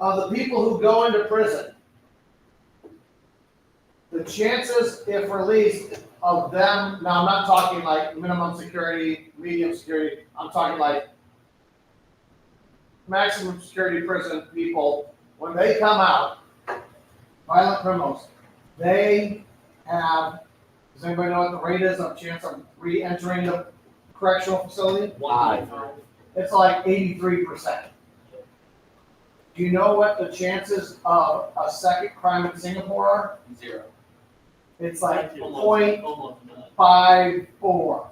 Of the people who go into prison, the chances, if released, of them, now I'm not talking like minimum security, medium security, I'm talking like maximum security prison people, when they come out, violent criminals, they have, does anybody know what the rate is of chance of re-entering the correctional facility? 1.5. It's like 83%. Do you know what the chances of a second crime in Singapore are? 0. It's like Almost none. 0.54,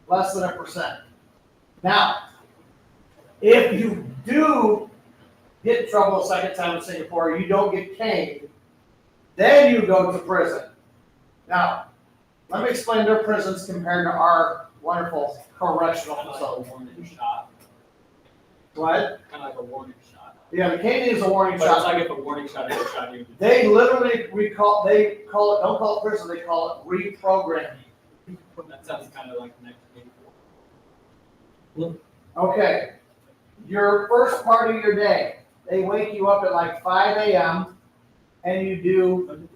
less than 1%. Now, if you do get in trouble a second time in Singapore, you don't get caned, then you go to prison. Now, let me explain their prisons compared to our wonderful correctional facility. What? Kind of like a warning shot. Yeah, the caning is a warning But it's shot. like if a warning shot is shot you. They literally they call it, don't call it prison, they call it reprogramming. That sounds kind of like next week. Okay, your first part of your day, they wake you up at like 5 a.m. and you do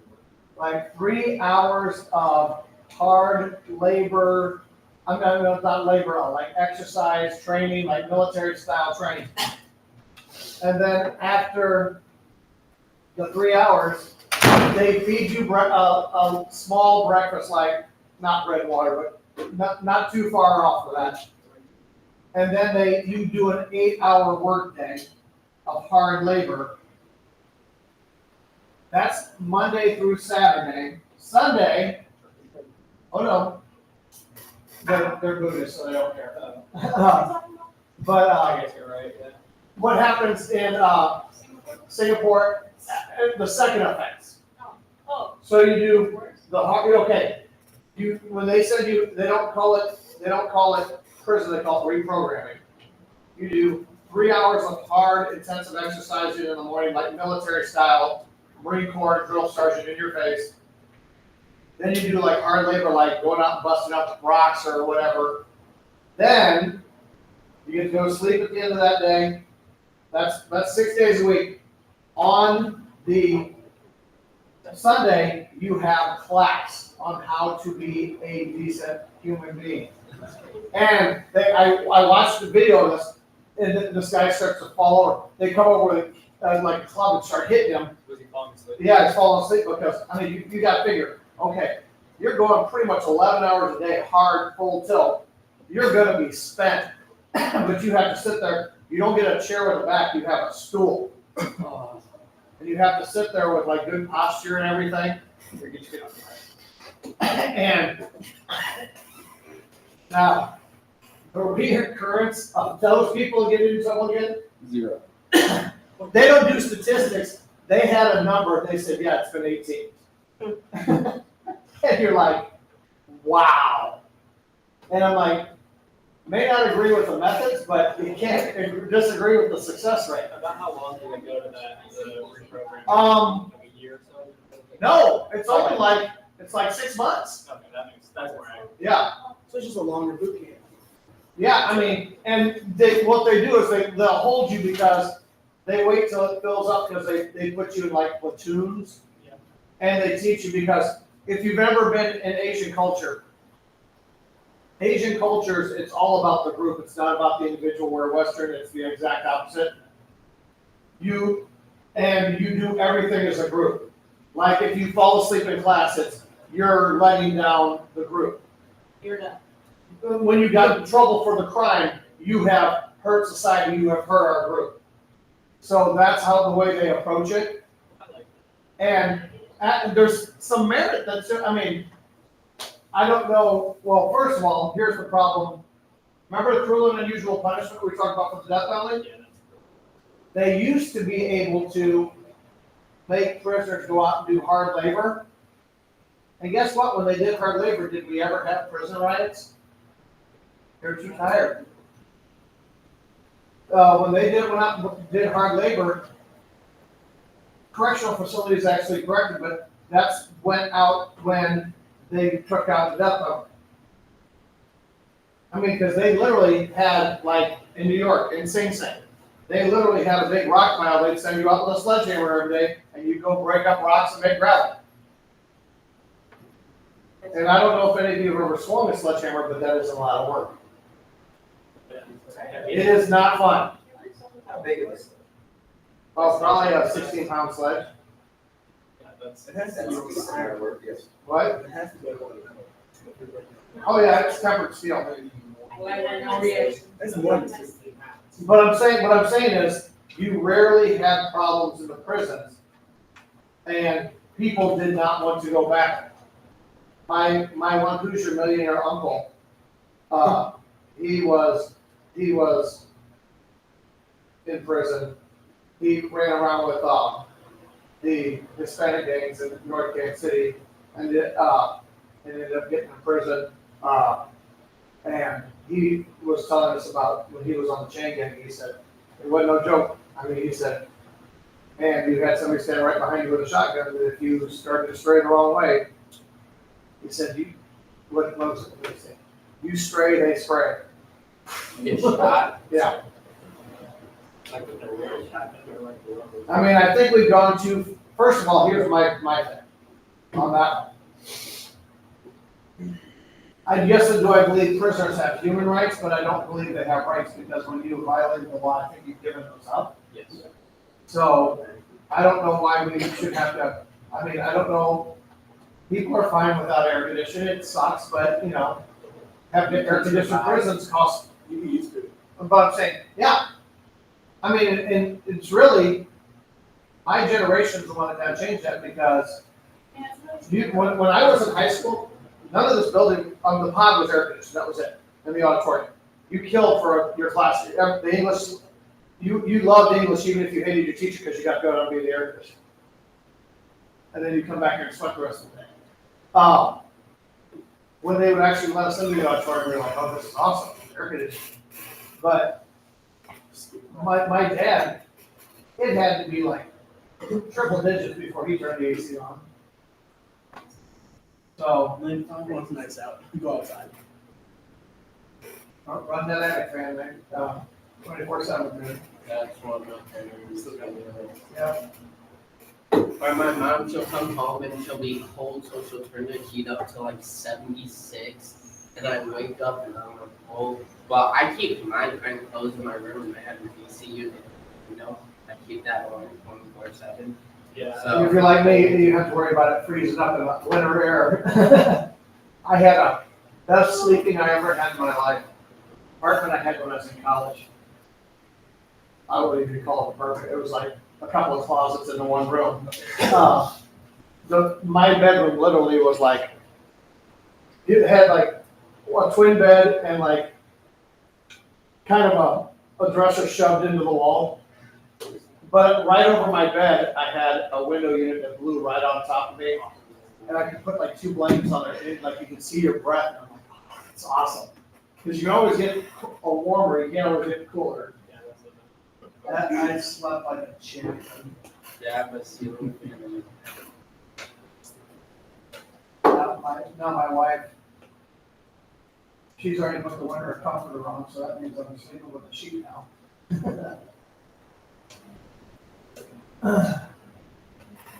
like 3 hours of hard labor. Not labor, like exercise training, like military style training. And then after the 3 hours, they feed you a small breakfast, like not bread and water, but not too far off of that. And then you do an 8-hour workday of hard labor. That's Monday through Saturday. Sunday, oh no, they're Buddhists, so they don't care. But I guess you're right, yeah. what happens in Singapore, the second offense. Oh. So you do the hard, okay. When they said they don't call it prison, they call it reprogramming. You do 3 hours of hard, intensive exercising in the morning, like military style, Marine Corps drill sergeant in your face. Then you do like hard labor, like going out and busting up rocks or whatever. Then you get to go to sleep at the end of that day. That's 6 days a week. On the Sunday, you have class on how to be a decent human being. And I watched the video of this, and this guy starts to fall over. They come over with like a club and start hitting him. Was he falling asleep? Yeah, he's falling asleep because, I mean, you got to figure, okay, you're going pretty much 11 hours a day, hard, full tilt. You're going to be spent, but you have to sit there. You don't get a chair with a back, you have a stool. And you have to sit there with like good posture and everything. And now, the reoccurrence of those people getting into trouble again? 0. They don't do statistics. They had a number. They said, yeah, it's been 18. And you're like, wow. And I'm like, may not agree with the methods, but you can't disagree with the success rate. About how long do they go to that, the reprogramming? Like a year or so? No, it's only like, it's like 6 months. Okay, that's where I. Yeah. So it's just a longer boot camp. Yeah, I mean, and what they do is they'll hold you because they wait till it fills up because they put you in like platoons. Yeah. And they teach you because if you've ever been in Asian cultures, it's all about the group. It's not about the individual, where Western, it's the exact opposite. You do everything as a group. Like if you fall asleep in class, you're letting down the group. You're done. When you got in trouble for the crime, you have hurt society, you have hurt our group. So that's how the way they approach it. And there's some merit that's, I mean, I don't know. Well, first of all, here's the problem. Remember the cruel and unusual punishment we talked about for the death penalty? Yeah, They used to be able to make prisoners go out and do hard labor. And guess what? When they did hard labor, did we ever have prison riots? They're too tired. When they went out and did hard labor, correctional facilities actually corrected, but that's went out when they took out the death penalty. I mean, because they literally had, like in New York, in Sing Sing, they literally had a big rock pile. They'd send you out with a sledgehammer every day, and you go break up rocks and make gravel. And I don't know if any of you have ever swung a sledgehammer, but that is a lot of work. It is not fun. How big is this? Well, probably a 16-pound sledge. It has to be Hard work, yes. What? It has to be. Oh yeah, it's tempered steel. That's more than 16 pounds. What I'm saying is, you rarely have problems in the prisons, and people did not want to go back. My one Hoosier millionaire uncle, he was in prison. He ran around with the Hispanic gangs in North Kansas City, and ended up getting in prison. And he was telling us about when he was on the chain gang. He said It wasn't no joke. I mean, he said, and you had somebody standing right behind you with a shotgun, that if you started to stray the wrong way, he said, what was it, what did he say? You stray, they spray. Get shot. Yeah. Like with a real shotgun or like a rubber. I mean, I think we've gone to, first of all, here's my thing on that one. Do I believe prisoners have human rights, but I don't believe they have rights, because when you violate the law, I think you've given those up. Yes. So I don't know why we should have to, I mean, I don't know. People are fine without air conditioning, it sucks, but, you know, having air conditioned prisons cost, You can use it. but I'm saying, yeah. I mean, and it's really, my generation's the one that kind of changed that, because when I was in high school, none of this building, the pod was air conditioned, that was it, in the auditorium. You killed for your class, the English, you loved English even if you hated your teacher because you got to go down and be in the air conditioning. And then you come back here and sweat the rest of the day. When they would actually let us into the auditorium, we were like, oh, this is awesome, air conditioning. But my dad, it had to be like triple digits before he turned the AC on. So, And then find one nights out, go outside. run that attic fan, man, 24/7, man. That's one of my Still got it. Yeah. Or my mom, she'll come home and she'll be cold, so she'll turn the heat up to like 76. And I wake up and I'm like, oh, well, I keep mine kind of closed in my room and I have an AC unit, you know? I keep that on 24/7. Yeah. If you're like me, you have to worry about it freezing up in the winter air. I had a best sleeping I ever had in my life. Apartment I had when I was in college. I wouldn't even call it perfect. It was like a couple of closets in the one room. My bedroom literally was like, it had like a twin bed and like kind of a dresser shoved into the wall. But right over my bed, I had a window unit that blew right on top of me. And I could put like 2 blankets on there, and like you could see your breath. And I'm like, oh, it's awesome. Because you can always get a warmer, you can't always get cooler. I slept like a champion. Yeah, but ceiling fan. Now my wife, she's already put the winter comforter on, so that means I'm sleeping with a sheet now.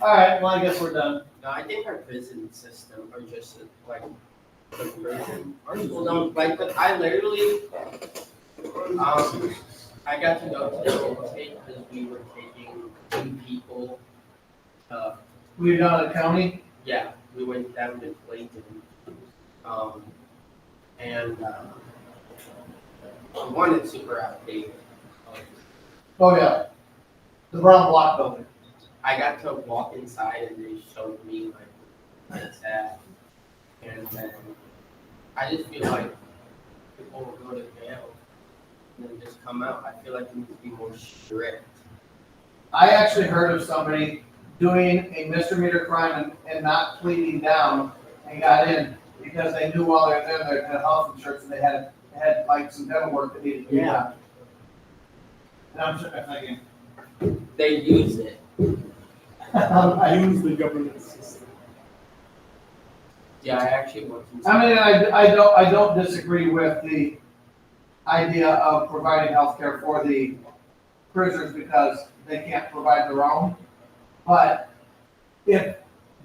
All right, well, I guess we're done. No, I think our prison system are just like the prison. Our school don't like, but I literally, I got to go to the intake because we were taking 2 people. We're down at county. Yeah, we went down to Clayton. And one is super outdated. Oh, yeah. The brown block building. I got to walk inside and they showed me like it's at. And then I just feel like people will go to jail and then just come out. I feel like it needs to be more strict. I actually heard of somebody doing a misdemeanor crime and not pleading down and got in because they knew while they were there they had health insurance and they had like some dental work that needed to be done. And I'm just thinking, They use it. I use the government system. Yeah, I actually worked in. I mean, I don't disagree with the idea of providing health care for the prisoners because they can't provide their own. But if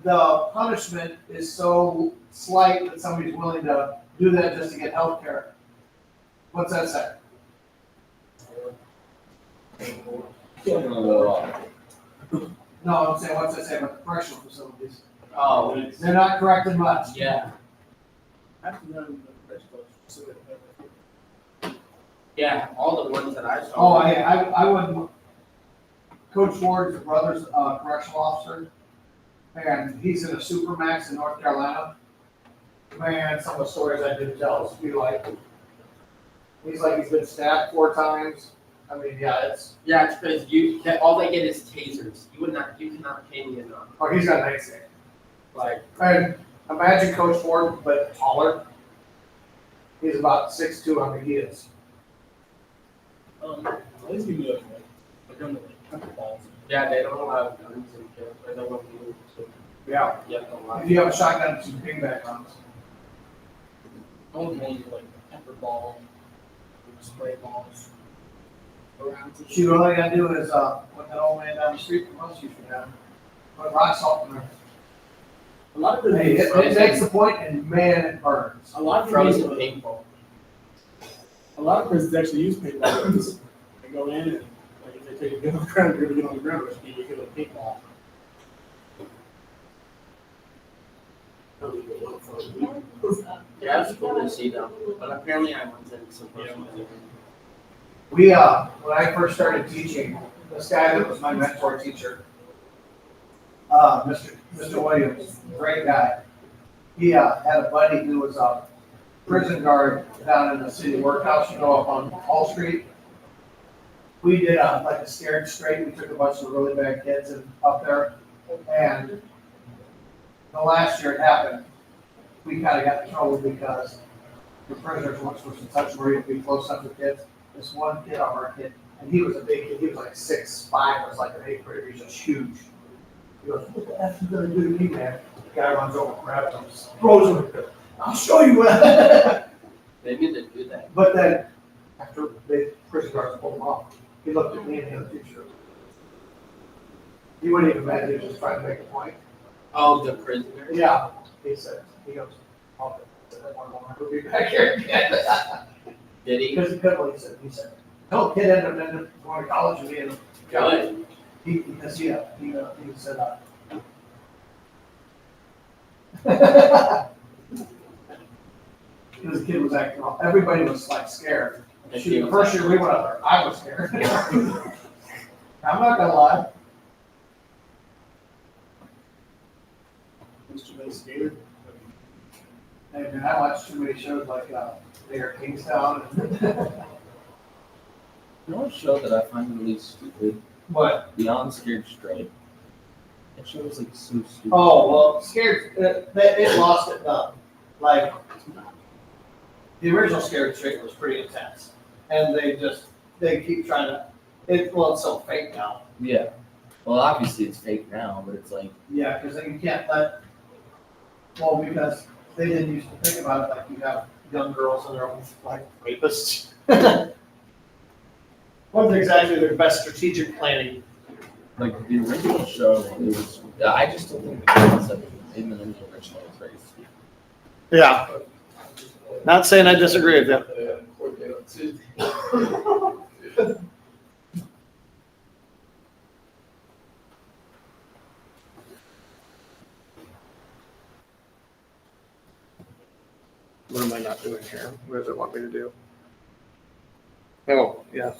the punishment is so slight that somebody's willing to do that just to get health care, what's that say? No, I'm saying, what's that say about the correctional facilities? Oh, They're not correcting much. yeah. I have to learn the rest of so that- Yeah, all the ones that I saw. Oh, I wouldn't. Coach Ward's brother's a correctional officer, and he's in a Supermax in North Carolina. Man, some of the stories I didn't tell us, he's like he's been stabbed 4 times. I mean, yeah, it's, Yeah, it's because all they get is tasers. You cannot pay me enough. or he's got nice thing. Like, And imagine Coach Ford, but taller. He's about 6'2", I mean, he is. At least give me a gun with like pepper balls. Yeah, they don't allow guns in jail, or they won't be able to. Yeah, You have to allow. if you have a shotgun, some pigback rounds. I want one with like pepper ball, spray balls. Around to Shoot, all I gotta do is, what that old man down the street from us used to have, put rock salt in there. a lot of Hey, the it makes the point, and man, it burns. a lot of Frozen the paintball. a lot of prisons actually use paintball guns. They go in and like if they take a gun on the ground, you're gonna get on the ground, just be a good paintball. Yeah, it's cool to see them, but apparently I went in some personal. We, when I first started teaching, this guy that was my mentor teacher, Mr. Williams, great guy. He, had a buddy who was a prison guard down in the city workhouse, you know, up on Hall Street. We did, like a scared straight, we took a bunch of really bad kids and up there, and the last year it happened, we kinda got in trouble because the prisoners weren't supposed to touch where you'd be close up to kids. This one kid, our kid, and he was a big kid, he was like 6'5", was like an 8th grader, he's just huge. He goes, what the F you gonna do to me, man? The guy runs over, grabs him, throws him, I'll show you what. Maybe they do that. But then, after the prison guards pulled him off, he looked at me and he had a picture. You wouldn't even imagine he was just trying to make a point. Oh, the prisoner? Yeah, he said, he goes, "Oh, I want to be back here again." Did he? Because he couldn't, he said, no kid ended up going to college and being a job. Because he said, because the kid was acting off, everybody was like scared. Shoot, the first year we went up there, I was scared. I'm not gonna lie. Mr. Bay scared. Hey man, I watched too many shows like, Mayor Kingstown. You know what show that I find really stupid? What? Beyond Scared Straight. That show was like so stupid. Oh, well, Scared, it lost it, like, the original Scared Straight was pretty intense. And they keep trying to, it's so fake now. Yeah. Well, obviously it's fake now, but it's like, Yeah, because then you can't because they didn't used to think about it like you have young girls and their own, like, rapists. Wasn't exactly their best strategic planning. like the original show, it was, I just don't think the concept in the original was very stupid. Yeah. Not saying I disagree with you. What am I not doing here? What does it want me to do? Oh, yes.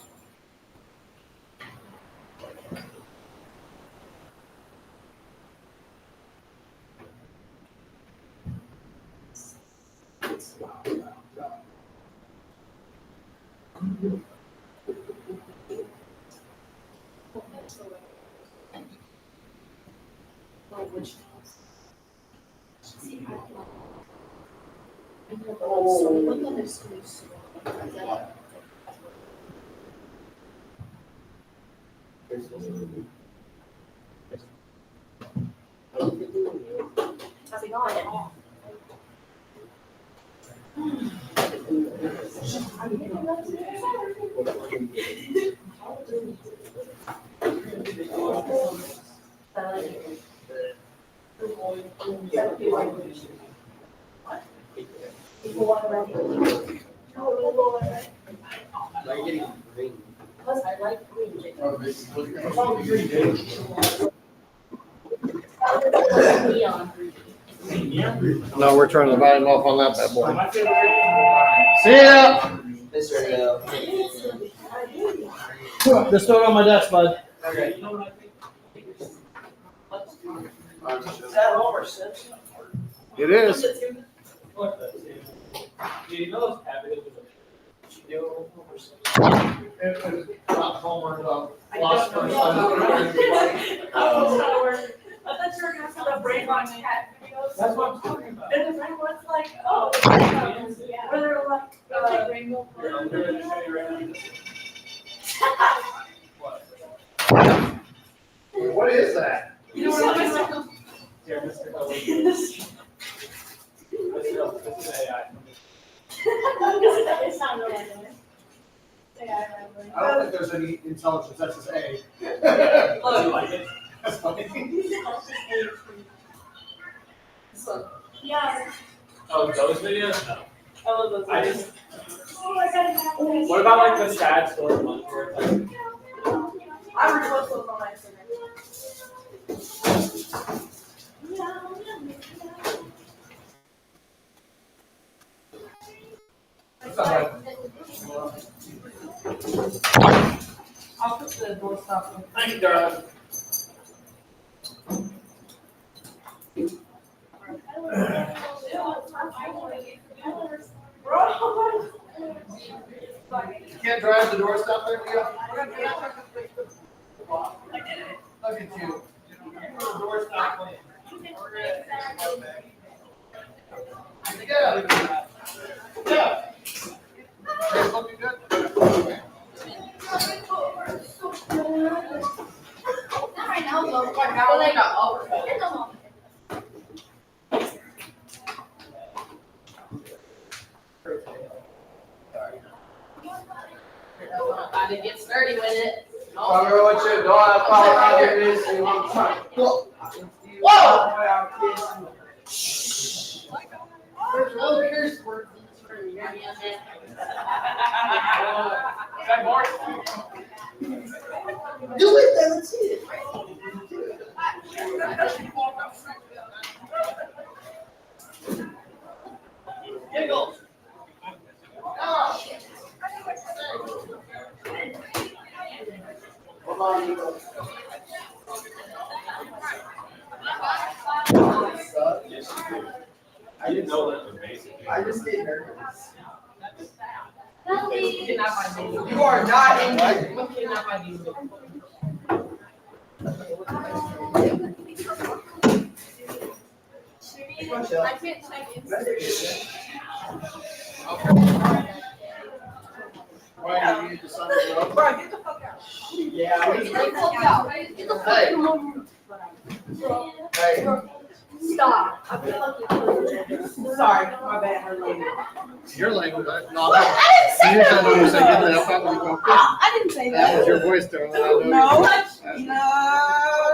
How's it going? Why are you getting green? Plus, I like green. Neon green. No, we're turning the volume off on that bad boy. My favorite. See ya! Mr. Just throw it on my desk, bud. Okay, you know what I think? Is that Homer Simpson? It is. You know those cabbages with It was not Homer, I lost don't person. know. I thought you were gonna say the brain on cat videos. That's what I'm talking about. And the brain was like, oh, Yeah. where they're like, It's like rainbow. Here, I'm gonna show you right now. What is that? You know what I'm saying? Here, Mr. Kelly. This is AI. It's not real anyway. Yeah, I don't think there's any intelligence, that's just A. Do you like it? That's funny. Yeah. Oh, those videos? No. I love those. I just, Oh, I gotta have this. what about like the sad story ones where it's like, I repost those on my Instagram. That's all right. I'll put the door stop. thank you, darling. Bro. You can't drive the doorstop there, Leah? Look at you. The doorstop lane. Yeah. Yeah. It's looking good. Not right now, though. Like how they got overfed. In the moment. I didn't get sturdy with it. Tell me what you don't have power out of this, you want to. Whoa! There's no curse words in this room. You hear me on That board? that? Do it then, let's see it. Giggles. I didn't know that was basic. I just get nervous. Belly. Kidnap by Disney. You are not in here. What kidnap by Disney? I can't check Instagram. Why do you need the sun to go? Bro, get the fuck out. Yeah. Get the fuck out. Get the fuck out. Hey, Stop. I feel like you're. Sorry, my bad, her lady. your language, no. What? I didn't say Usually that. when you say get the F out, when you go, I didn't say that was that. your voice, darling. I know. No,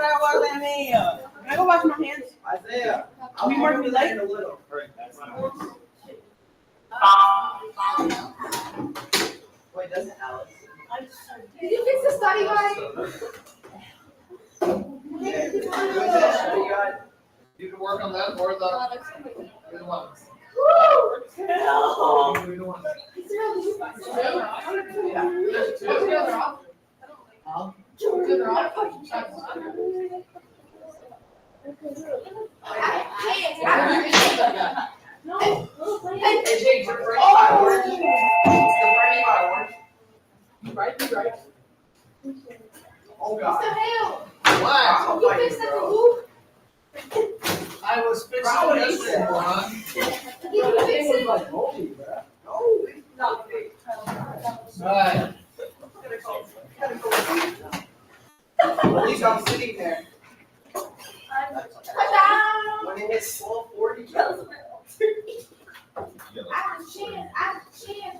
that wasn't me. Can I go wash my hands? Isaiah. Are we working late? A little. Wait, doesn't Alex? Did you fix the study guide? You can work on that or the, either one. Woo! Either one. No. Hey, Jake, you're burning my orange. You're burning my orange. You right, you right. Oh, What God. the hell? What? You fixed that hoop? I was fixing it yesterday, Ron. Did you fix it? No, it's not big. Alright. At least I'm sitting there. Ta-da! When it hits 12:40. I have a chance. I have a chance.